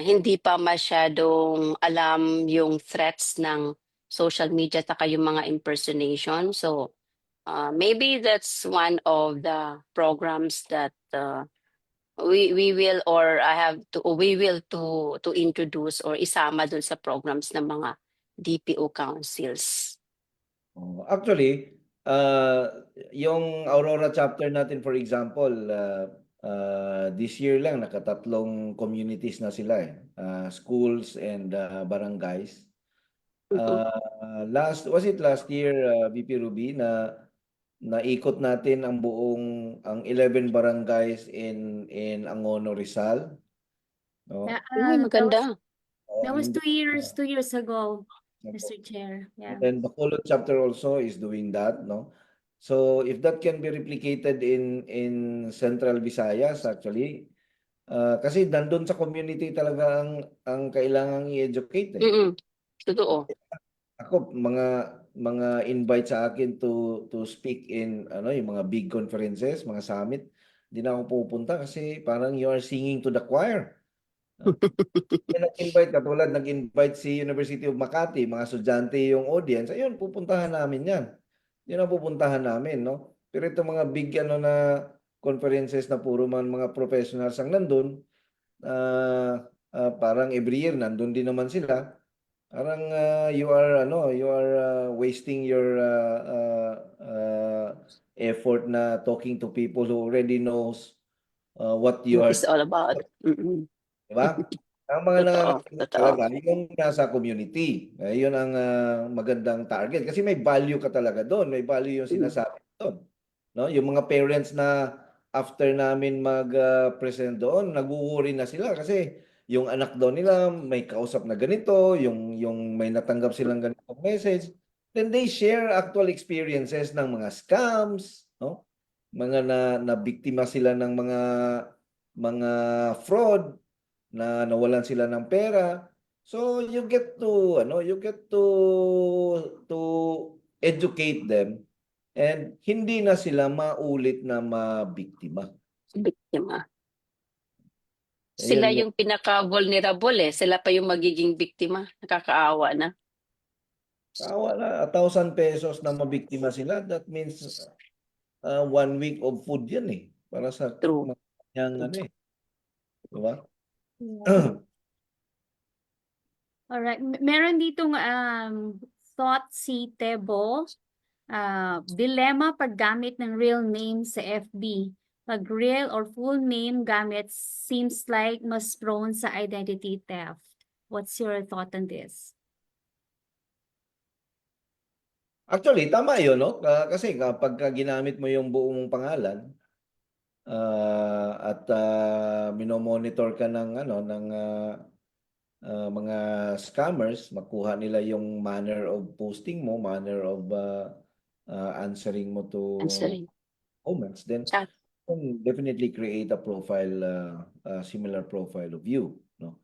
hindi pa masyadong alam yung threats ng social media at yung mga impersonation. So, maybe that's one of the programs that we will or I have to we will to introduce or isama dun sa programs ng mga DPO councils. Actually, yung Aurora chapter natin, for example, this year lang nakatatlong communities na sila schools and barangays. Last year, VP Ruby, na naikot natin ang 11 barangays in Angono, Rizal. No? Yeah, Uy, maganda. that was And 2 years ago, Mr. Chair. Yeah. then Bacolod chapter also is doing that, no? So if that can be replicated in Central Visayas actually, kasi nandun sa community talaga ang kailangang i-educate Totoo. Ako mga invite sa akin to speak in yung mga big conferences, mga summit, hindi na ako pupunta kasi parang you are singing to the choir. Nag-invite si University of Makati, mga estudyante yung audience, ayun, pupuntahan namin yan. Yun ang pupuntahan namin, no? Pero itong mga big na conferences na puro mga professionals ang nandun, parang every year nandun din naman sila. Parang you are wasting your effort na talking to people who already knows what you What are, is all about. di ba? Ang mga Totoo. talaga yung nasa community. Yun ang magandang target kasi may value ka talaga doon, may value yung sinasabi doon. No, yung mga parents na after namin mag-present doon, nag-worry na sila kasi yung anak daw nila may kausap na ganito, yung may natanggap silang ganitong message. Then they share actual experiences ng mga scams, no? Mga na biktima sila ng mga fraud, na nawalan sila ng pera. So you get to to educate them and hindi na sila maulit na mabiktima. Biktima. Sila yung pinaka-vulnerable Sila pa yung magiging biktima. Nakakaawa na. Kawa na, 1,000 pesos na mabiktima sila. That means 1 week of food yan para sa True. kanyang diba? Alright, meron ditong thought si Tebo. Dilemma paggamit ng real name sa FB. Pag real or full name gamit seems like mas prone sa identity theft. What's your thought on this? Actually, tama yun, no? Kasi kapag ginamit mo yung buong mong pangalan, at minomonitor ka ng mga scammers, makuha nila yung manner of posting mo, manner of answering mo to Answering. comments, then Chat. can definitely create a profile, similar profile of you, no?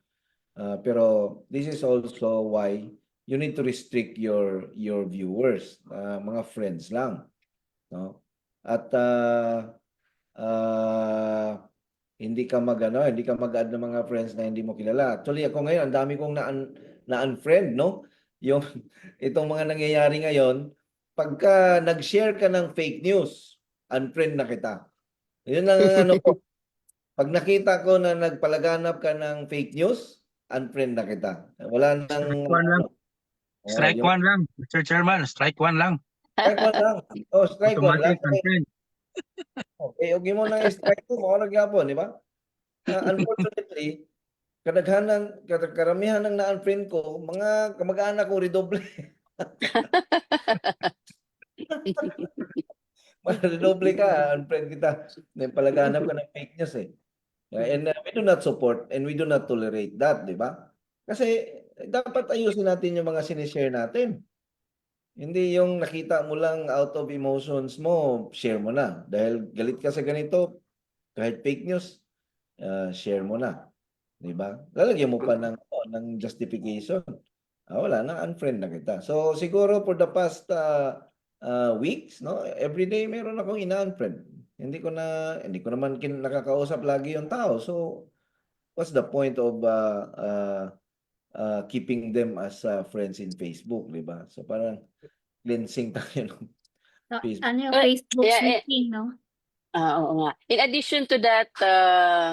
Pero this is also why you need to restrict your viewers, mga friends lang, no? At hindi ka mag-add ng mga friends na hindi mo kilala. Actually, ako ngayon, ang dami kong na-unfriend, no? Yung itong mga nangyayari ngayon, pagka nag-share ka ng fake news, unfriend na kita. Yun lang ang ano ko. Pag nakita ko na nagpalaganap ka ng fake news, unfriend na kita. Wala nang Strike one lang. Strike yung one lang. Mr. Chairman, strike one lang. strike one lang. Oh, strike one lang. Automatic unfriend. Okay, okay mo na strike ko, mao nagyapon, di ba? Unfortunately, karamihan ng na-unfriend ko, mga kamag-anak ko redoble. Redoble ka, unfriend kita. Palaganap ka ng fake news eh. And we do not support and we do not tolerate that, di ba? Kasi dapat ayusin natin yung mga sinishare natin. Hindi yung nakita mo lang out of emotions mo, share mo na. Dahil galit ka sa ganito, kahit fake news, share mo na. Di ba? Lalagyan mo pa ng justification. Wala na, unfriend na kita. So siguro for the past weeks, no, every day meron akong ina-unfriend. Hindi ko naman nakakausap lagi yung tao. So what's the point of keeping them as friends in Facebook, di ba? So parang cleansing tayo ng So, Facebook. ano yung Well, Facebook yeah, snooping, no? Oo nga. In addition to that,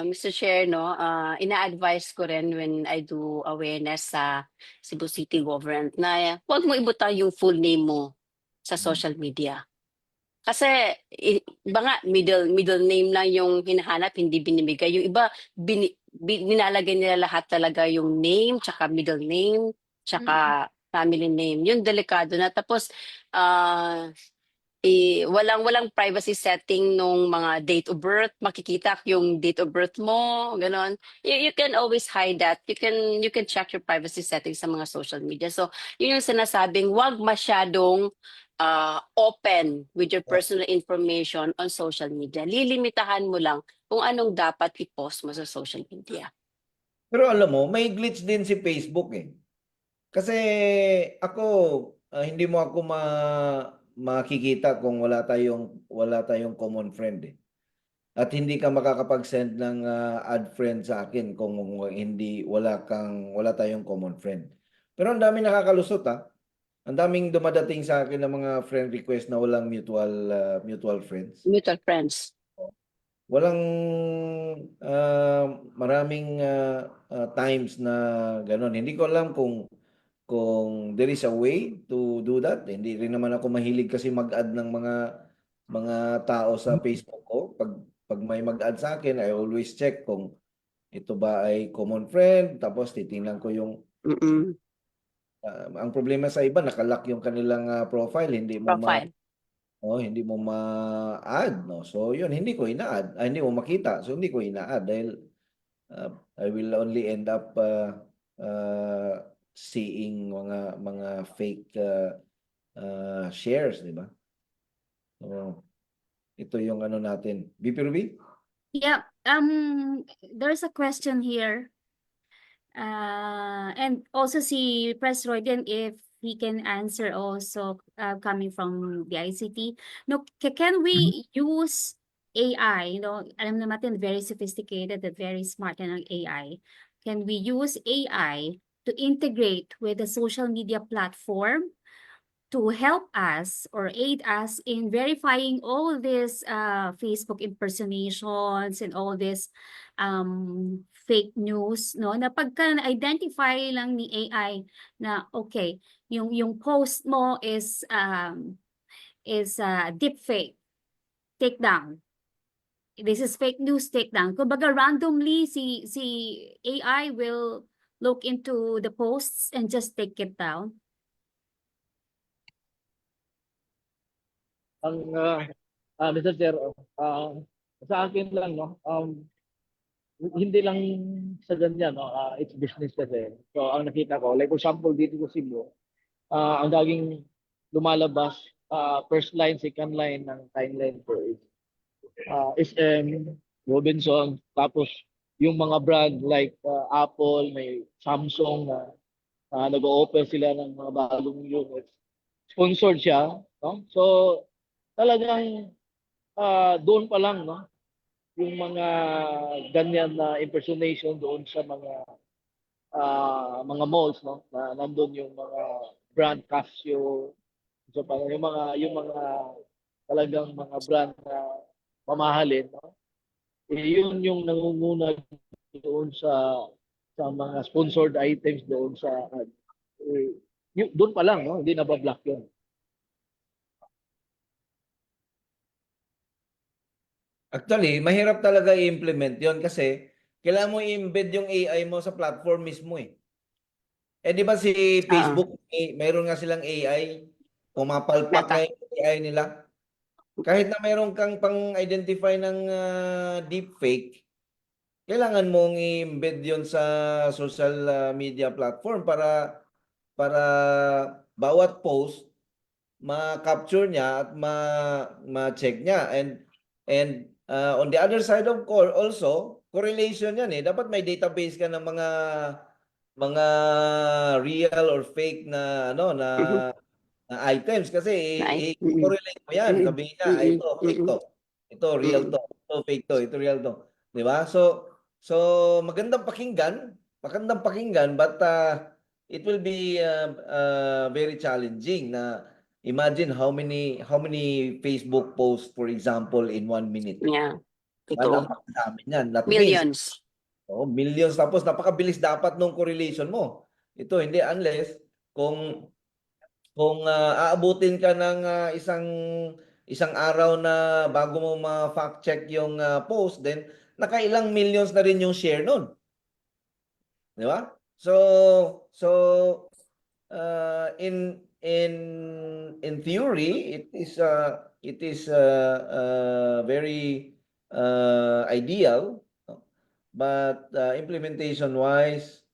Mr. Chair, no, ina-advise ko rin when I do awareness sa Cebu City government na huwag mo ibutang yung full name mo sa social media. Kasi iba nga, middle name lang yung hinahanap, hindi binibigay. Yung iba, binalagay nila lahat talaga yung name, tsaka middle name, tsaka family name. Yun, delikado na. Tapos, walang privacy setting nung mga date of birth, makikita yung date of birth mo, ganon. You can always hide that. You can check your privacy settings sa mga social media. So, yun yung sinasabing, wag masyadong open with your personal information on social media. Lilimitahan mo lang kung anong dapat i-post mo sa social media. Pero alam mo, may glitch din si Facebook eh. Kasi ako, hindi mo ako makikita kung wala tayong common friend eh. At hindi ka makakapag-send ng add friend sa akin kung wala tayong common friend. Pero ang daming nakakalusot ha. Ang daming dumadating sa akin ng mga friend request na walang mutual friends. Mutual friends. Walang maraming times na gano'n. Hindi ko alam kung there is a way to do that. Hindi rin naman ako mahilig kasi mag-add ng mga tao sa Facebook ko. Pag may mag-add sa akin, I always check kung ito ba ay common friend. Tapos titingnan ko yung ang problema sa iba, nakalock yung kanilang profile, hindi mo Profile. hindi mo ma-add, no? So yun, hindi ko ina-add, hindi mo makita. So hindi ko ina-add dahil I will only end up seeing mga fake shares, di ba? So ito yung ano natin. BP Ruby? Yeah, there's a question here. And also si Press Royden, if he can answer also coming from the ICT. No, can we use AI? You know, alam naman natin, very sophisticated and very smart ng AI. Can we use AI to integrate with the social media platform to help us or aid us in verifying all these Facebook impersonations and all this fake news, no? Na pagka na-identify lang ni AI na okay, yung post mo is deep fake, take down. This is fake news, take down. Kumbaga randomly si AI will look into the posts and just take it down. Ang Mr. Chair, sa akin lang, no, hindi lang sa ganyan, no, it's business kasi. So ang nakita ko, like for example dito sa Cebu, ang laging lumalabas, first line, second line ng timeline ko is SM, Robinson, tapos yung mga brand like Apple, may Samsung na nag-o-offer sila ng mga bagong units. Sponsored siya, no? So talagang doon pa lang, no, yung mga ganyan na impersonation doon sa mga malls, no, na nandun yung mga brand Casio, so parang yung mga talagang mga brand na mamahalin, no, yun yung nangunguna doon sa mga sponsored items doon sa doon pa lang, no, hindi na ba-block yun. Actually, mahirap talaga i-implement yon kasi kailangan mo i-embed yung AI mo sa platform mismo eh. Eh di ba si Facebook, mayroon nga silang AI, pumapalpak Meta. nga yung AI nila. Kahit na mayroon kang pang-identify ng deepfake, kailangan mong i-embed yon sa social media platform para bawat post ma-capture niya at ma-check niya and on the other side of core also correlation yan eh, dapat may database ka ng mga real or fake na Mhm. na items kasi Right. i-correlate mo yan, sabihin niya ito fake to, ito real to, ito fake to, ito real to, di ba? So magandang pakinggan but it will be very challenging na imagine how many Facebook posts for example in 1 minute. Yeah. Ano Totoo. dami niyan. That means Millions. millions tapos napakabilis dapat nung correlation mo. Ito hindi unless kung aabutin ka ng isang araw na bago mo ma-fact check yung post then nakailang millions na rin yung share nun. Di ba? So in theory it is very ideal, no? But implementation wise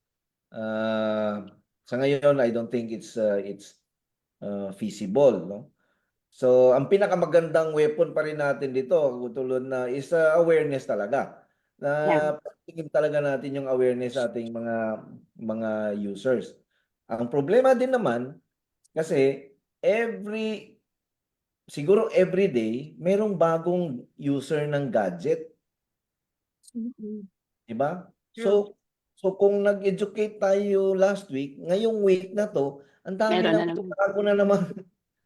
sa ngayon I don't think it's feasible, no? So ang pinakamagandang weapon pa rin natin dito tulad na is awareness talaga. Na Yeah. patigin talaga natin yung awareness sa ating mga users. Ang problema din naman kasi siguro every day merong bagong user ng gadget, di ba? True. So kung nag-educate tayo last week, ngayong week na to, ang dami Meron na na naman. bago na naman,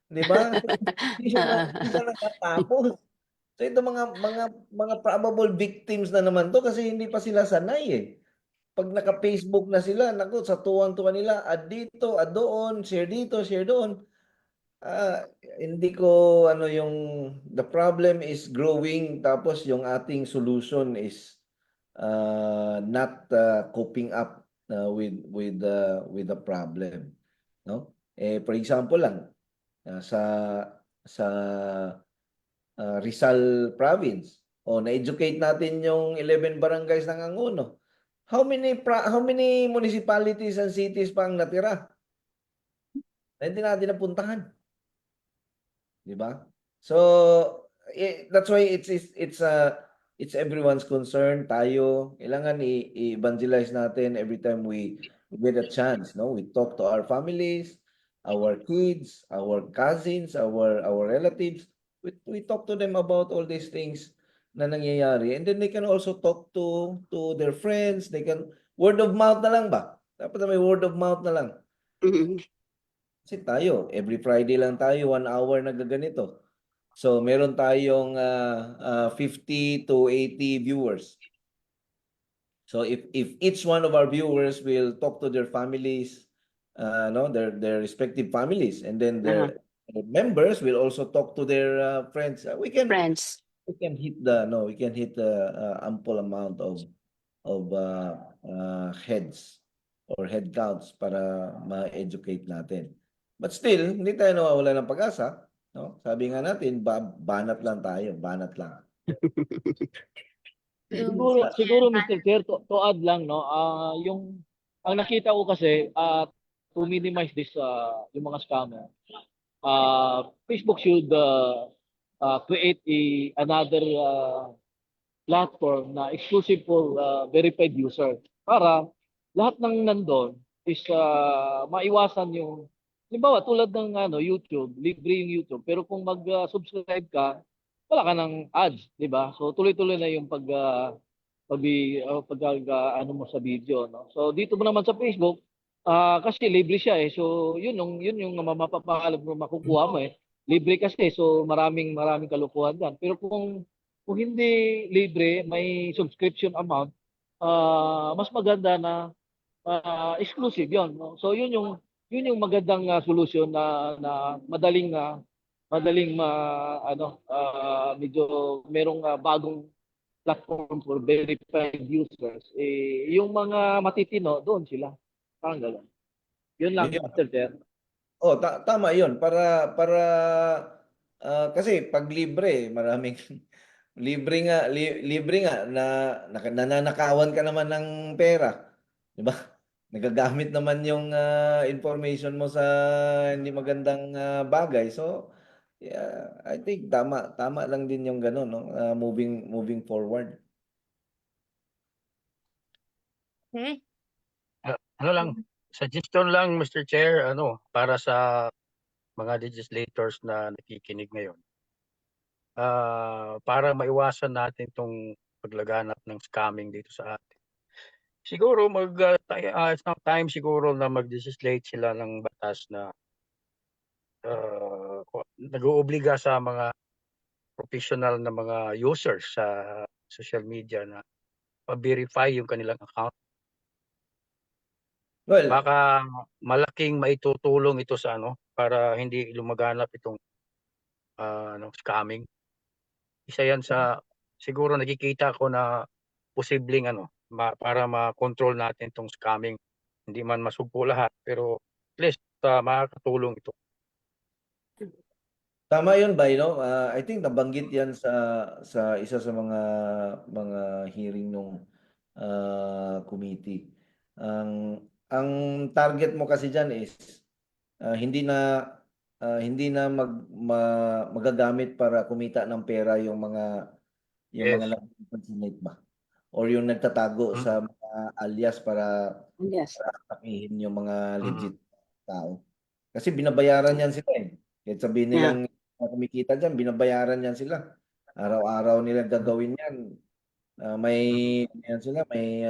di ba? Hindi siya nakatapos. So ito mga probable victims na naman to kasi hindi pa sila sanay eh. Pag naka-Facebook na sila, naku, sa tuwang-tuwa nila, add dito, add doon, share dito, share doon. Hindi ko the problem is growing tapos yung ating solution is not coping up with the problem, no? For example lang sa Rizal province, na-educate natin yung 11 barangays ng Angono. How many municipalities and cities pa ang natira na hindi natin napuntahan? Di ba? So that's why it's everyone's concern. Tayo kailangan i-evangelize natin every time we get a chance, no? We talk to our families, our kids, our cousins, our relatives. We talk to them about all these things na nangyayari, and then they can also talk to their friends. They can word of mouth na lang ba? Dapat may word of mouth na lang. Mhm. Kasi tayo, every Friday lang tayo, 1 hour nagaganito. So, meron tayong 50 to 80 viewers. So, if each one of our viewers will talk to their families, no, their respective families, and then Uh-huh. the members will also talk to their friends, Friends. we can hit the no, we can hit the ample amount of heads or head counts para ma-educate natin. But still, hindi tayo nawawala ng pag-asa, no? Sabi nga natin, banat lang tayo, banat lang. Siguro Mr. Chair, to add lang, no, yung ang nakita ko kasi, to minimize this, yung mga scammer, Facebook should create another platform na exclusive for verified user para lahat ng nandun is maiwasan yung, halimbawa tulad ng YouTube, libre yung YouTube, pero kung mag-subscribe ka, wala ka ng ads, di ba? So tuloy-tuloy na yung ano mo sa video, no? So dito mo naman sa Facebook, kasi libre siya eh. So yun yung mapapakalag mo makukuha mo eh. Libre kasi, so maraming kalukuhan diyan. Pero kung hindi libre, may subscription amount, mas maganda na exclusive 'yon, no? So yun yung magandang solution na madaling medyo merong bagong platform for verified users, yung mga matitino, doon sila. Parang gano'n. Yun lang, Yun. Mr. Chair. Oh, tama 'yun para kasi pag libre, maraming libre nga na nananakawan ka naman ng pera, 'di ba? Nagagamit naman yung information mo sa hindi magandang bagay. So, yeah, I think tama lang din yung gano'n, no? Moving forward. Okay. Ano lang, suggestion lang, Mr. Chair, para sa mga legislators na nakikinig ngayon. Para maiwasan natin itong paglaganap ng scamming dito sa atin. Siguro some time siguro na mag-legislate sila ng batas na nag-oobliga sa mga professional na mga users sa social media na pa-verify yung kanilang account. Well, Baka malaking maitutulong ito sa para hindi lumaganap itong scamming. Isa yan sa siguro nakikita ko na posibleng para ma-control natin itong scamming. Hindi man masugpo lahat, pero at least makakatulong ito. tama 'yun, Bay, no? I think nabanggit 'yan sa isa sa mga hearing nung committee. Ang target mo kasi diyan is hindi na magagamit para kumita ng pera yung mga Yes. nag-impersonate ba or yung nagtatago Mm. sa mga alias para Yes. atakihin yung mga Mm. legit tao. Kasi binabayaran yan sila eh. Kahit sabihin nilang kumikita dyan, binabayaran yan sila. Araw-araw nila gagawin yan. May yan sila, may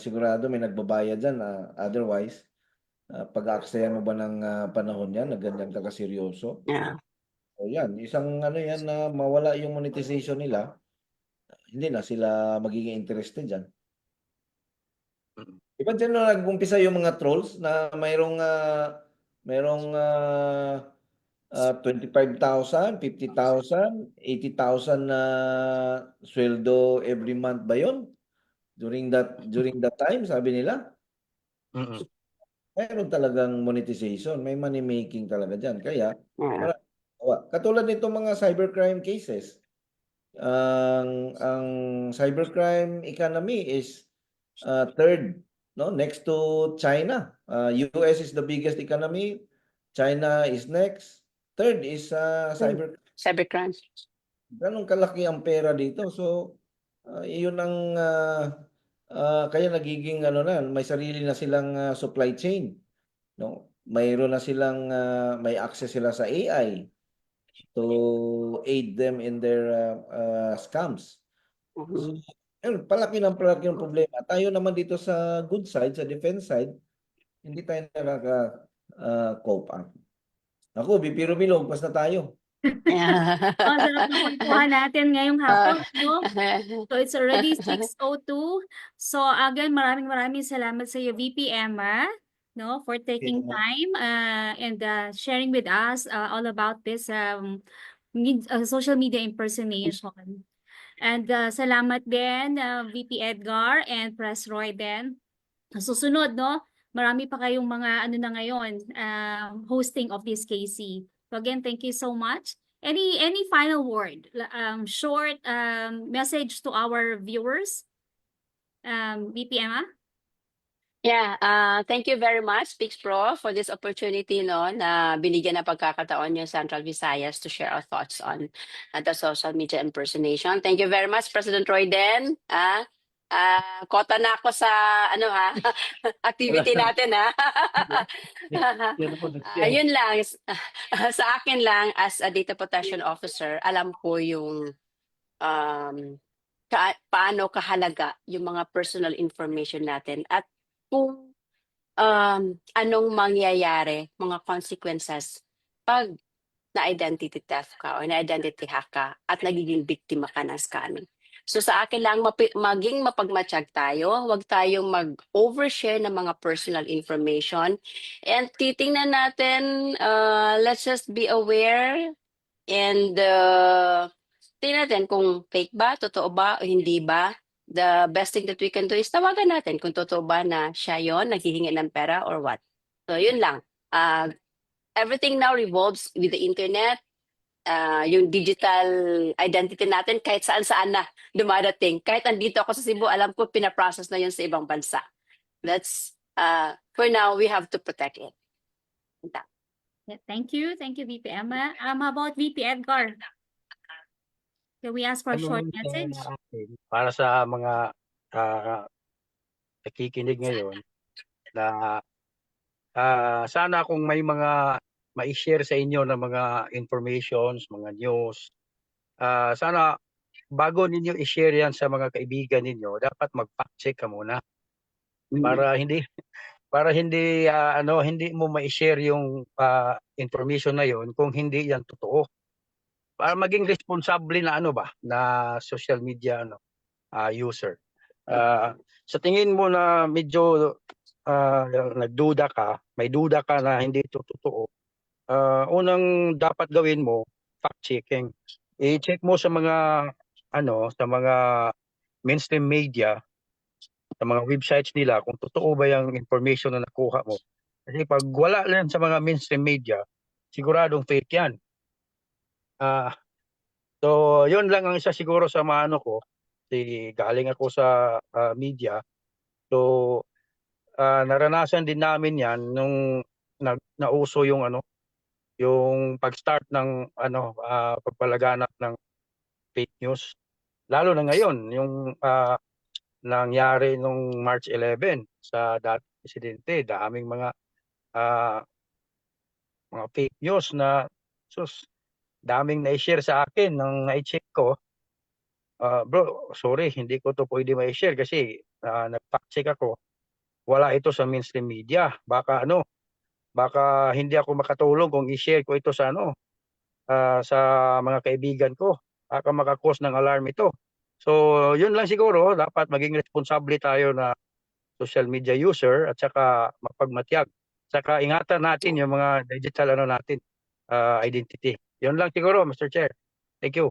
sigurado may nagbabayad dyan. Otherwise, pag-aaksayan mo ba ng panahon yan na ganyan ka kaseryoso? Yeah. O yan, isang yan na mawala yung monetization nila, hindi na sila magiging interested dyan. Mm. Diba dyan na nag-umpisa yung mga trolls na mayroong 25,000, 50,000, 80,000 na sweldo every month ba yun? During that time, sabi nila, Mm. mayroon talagang monetization, may money making talaga dyan. Kaya, Yeah. katulad nitong mga cybercrime cases, ang cybercrime economy is third, no, next to China. US is the biggest economy, China is next, third is cyber. Cybercrime. Ganun kalaki ang pera dito. So, yun ang kaya nagiging may sarili na silang supply chain, no? Mayroon na silang may access sila sa AI to aid them in their scams. Mhm. Palaki ng problema. Tayo naman dito sa good side, sa defense side, hindi tayo cope up. Ako, Bipiro lumpas na tayo. Ang sarap ng kwentuhan natin ngayong hapon, no? So it's already 6:02. So again, maraming salamat sa iyo, VP Emma, no, for taking Okay. time and sharing with us all about this social media impersonation. And salamat din VP Edgar and Press Roy din. Susunod, no? Marami pa kayong mga ano na ngayon, hosting of this KC. So again, thank you so much. Any final word, short message to our viewers, VP Emma? Yeah, thank you very much, Pix Pro, for this opportunity, no, na binigyan ng pagkakataon yung Central Visayas to share our thoughts on the social media impersonation. Thank you very much, President Roy Den. Kota na ako sa ano ha, activity natin ha. Yan po, next year. Yun lang, sa akin lang as a data protection officer, alam ko yung paano kahalaga yung mga personal information natin at kung anong mangyayari, mga consequences pag na-identity theft ka o na-identity hack ka at nagiging biktima ka ng scamming. So sa akin lang, maging mapagmatsyag tayo, huwag tayong mag-overshare ng mga personal information. And titingnan natin, let's just be aware and tingnan natin kung fake ba, totoo ba, o hindi ba. The best thing that we can do is tawagan natin kung totoo ba na siya yon, naghihingi ng pera or what. So yun lang. Everything now revolves with the internet. Yung digital identity natin kahit saan na dumadating. Kahit andito ako sa Cebu, alam ko pinaprocess na yun sa ibang bansa. That's, for now, we have to protect it. Yeah, thank you, VP Emma. How about VP Edgar? Can we ask for a short message? Para sa mga nakikinig ngayon na sana kung may mga ma-share sa inyo na mga informations, mga news, sana bago ninyo i-share yan sa mga kaibigan ninyo, dapat mag-fact check ka muna para hindi hindi mo ma-share yung information na yon kung hindi yan totoo. Para maging responsable na na social media user. Sa tingin mo na medyo nagduda ka, may duda ka na hindi ito totoo, unang dapat gawin mo, fact checking. I-check mo sa mga sa mga mainstream media, sa mga websites nila kung totoo ba yung information na nakuha mo. Kasi pag wala lang sa mga mainstream media, siguradong fake yan. So yun lang ang isa siguro sa maano ko. Galing ako sa media. So naranasan din namin yan nung nauso yung yung pag-start ng pagpalaganap ng fake news. Lalo na ngayon yung nangyari nung March 11 sa dating presidente, daming mga fake news na daming na-share sa akin nang na-check ko. Bro, sorry, hindi ko to pwede ma-share kasi nag-fact check ako. Wala ito sa mainstream media. Baka hindi ako makatulong kung i-share ko ito sa sa mga kaibigan ko. Baka maka-cause ng alarm ito. So, yun lang siguro, dapat maging responsable tayo na social media user at saka mapagmatyag. Saka ingatan natin yung mga digital natin, identity. Yun lang siguro, Mr. Chair. Thank you.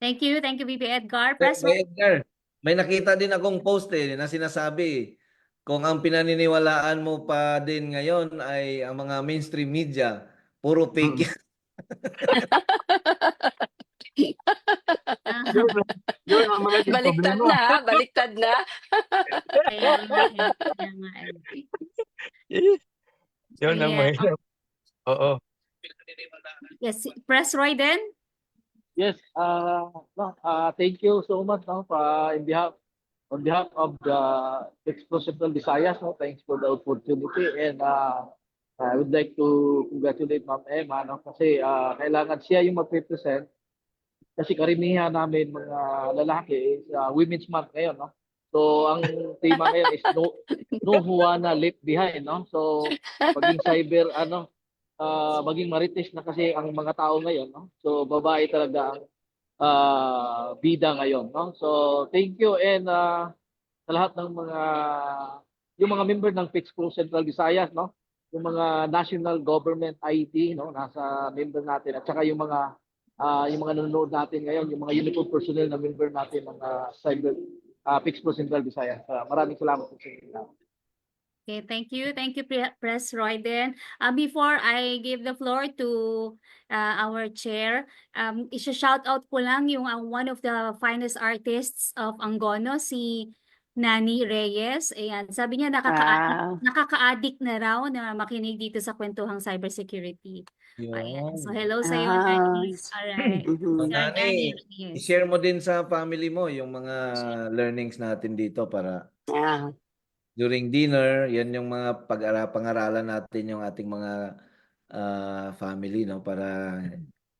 Thank you, VP Edgar. Press Edgar, may nakita din akong post na sinasabi, kung ang pinaniniwalaan mo pa din ngayon ay ang mga mainstream media, puro fake yan. Yun ang mga Baliktad na, ha? Baliktad na. Kaya nga eh. Yun ang Ayan. mahirap. Oo. Yes, Press Roy din. Yes, thank you so much on behalf of the Central Visayas. Thanks for the opportunity, and I would like to congratulate Ma'am Emma kasi kailangan siya yung mag-represent kasi karamihan namin mga lalaki is Women's Month ngayon, So ang tema ngayon is no Juana left behind, no? So maging cyber maging marites na kasi ang mga tao ngayon, no? So babae talaga ang bida ngayon, no? So thank you, and sa lahat ng yung mga member ng Fixpro Central Visayas, no? Yung mga national government IT, no? Nasa member natin, at saka yung mga nanonood natin ngayon, yung mga uniform personnel na member natin ng Fixpro Central Visayas. Maraming salamat po sa inyo. Okay, thank you. Thank you, Press Royden. Before I give the floor to our chair, isa-shout out ko lang yung one of the finest artists of Angono, si Nani Reyes. Ayan, sabi niya Wow. nakaka-addict na raw na makinig dito sa kwentuhang cybersecurity. Ayan. So Yun. hello sa iyo, Ah, Nani. Alright. mhm. Sir Nani, Nani Reyes. i-share mo din sa family mo yung mga learnings natin dito para Ah, during dinner, yan yung mga pang-aralan natin yung ating mga family, no? Para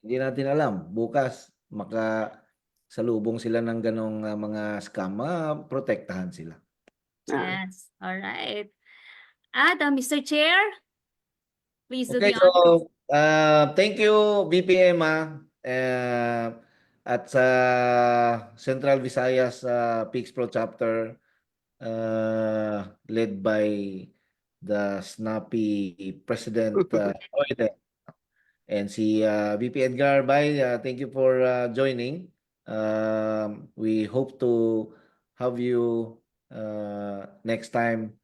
hindi natin alam, bukas makasalubong sila ng ganong mga scam, protektahan sila. ah. Yes. Alright. Mr. Chair, please do Okay, the so honor. thank you BPM at sa Central Visayas Peaks Pro Chapter led by the snappy President Royden and si VP Edgar Bay. Thank you for joining. We hope to have you next time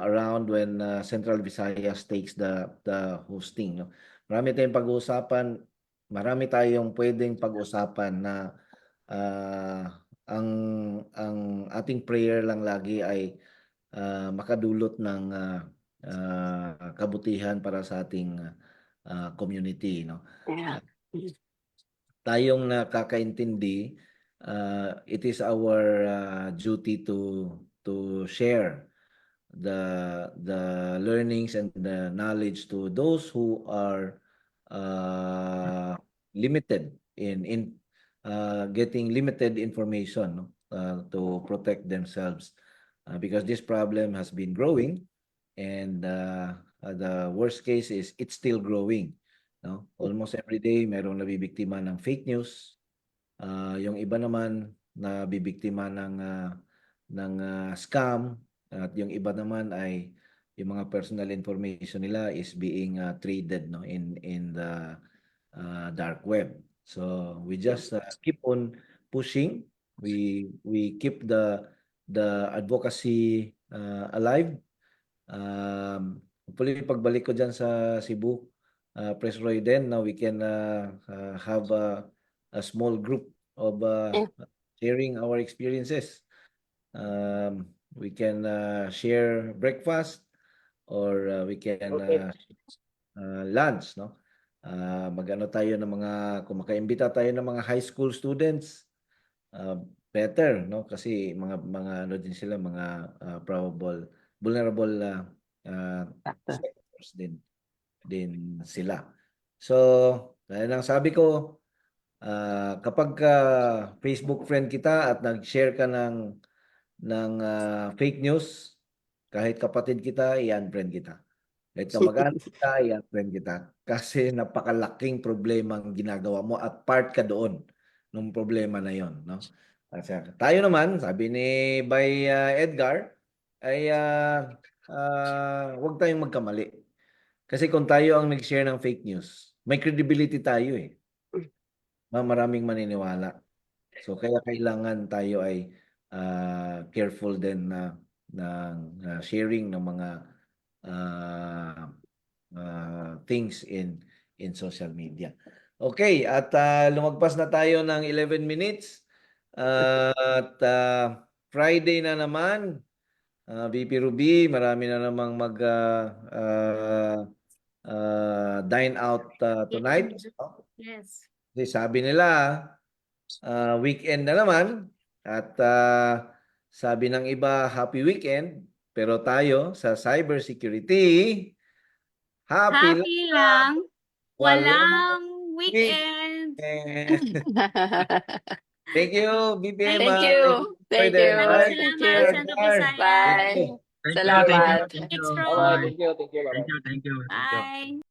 around when Central Visayas takes the hosting. No? Marami tayong pag-uusapan, marami tayong pwedeng pag-usapan na ang ating prayer lang lagi ay makadulot ng kabutihan para sa ating community, no? Yeah. Tayong nakakaintindi, it is our duty to share the learnings and the knowledge to those who are limited in getting limited information, no? To protect themselves because this problem has been growing, and the worst case is it's still growing, no? Almost every day merong nabibiktima ng fake news, yung iba naman nabibiktima ng scam, at yung iba naman ay yung mga personal information nila is being traded, no, in the dark web. So we just keep on pushing. We keep the advocacy alive. Hopefully pagbalik ko dyan sa Cebu, Press Royden, now we can have a small group of Yeah. sharing our experiences. We can share breakfast, or we can Okay. lunch, no? Mag-ano tayo ng kung makaimbita tayo ng mga high school students, better, no? Kasi mga ano din sila, mga vulnerable Sakto. sectors din sila. So, dahil lang sabi ko, kapag Facebook friend kita at nag-share ka ng fake news, kahit kapatid kita, i-unfriend kita. Kahit kamag-anak kita, i-unfriend kita. Kasi napakalaking problema ang ginagawa mo at part ka doon ng problema na yon, no? Kasi tayo naman, sabi ni Bay Edgar, ay huwag tayong magkamali. Kasi kung tayo ang nag-share ng fake news, may credibility tayo eh. Maraming maniniwala. So kaya kailangan tayo ay careful din na sharing ng mga things in social media. Okay, at lumagpas na tayo ng 11 minutes. At Friday na naman, VP Ruby, marami na namang mag dine out tonight. Yes. Kasi sabi nila, weekend na naman, at sabi ng iba, happy weekend. Pero tayo sa cybersecurity, happy Happy lang. walang Walang weekend. weekend. Thank you, BPM. Thank ah. you. Enjoy Thank there. you. Maraming Thank salamat, you. Central Bye. Visayas. Bye. Thank you, Salamat. thank you. Thanks, bro. Bye-bye. Thank you. Bye-bye. Thank you. Bye.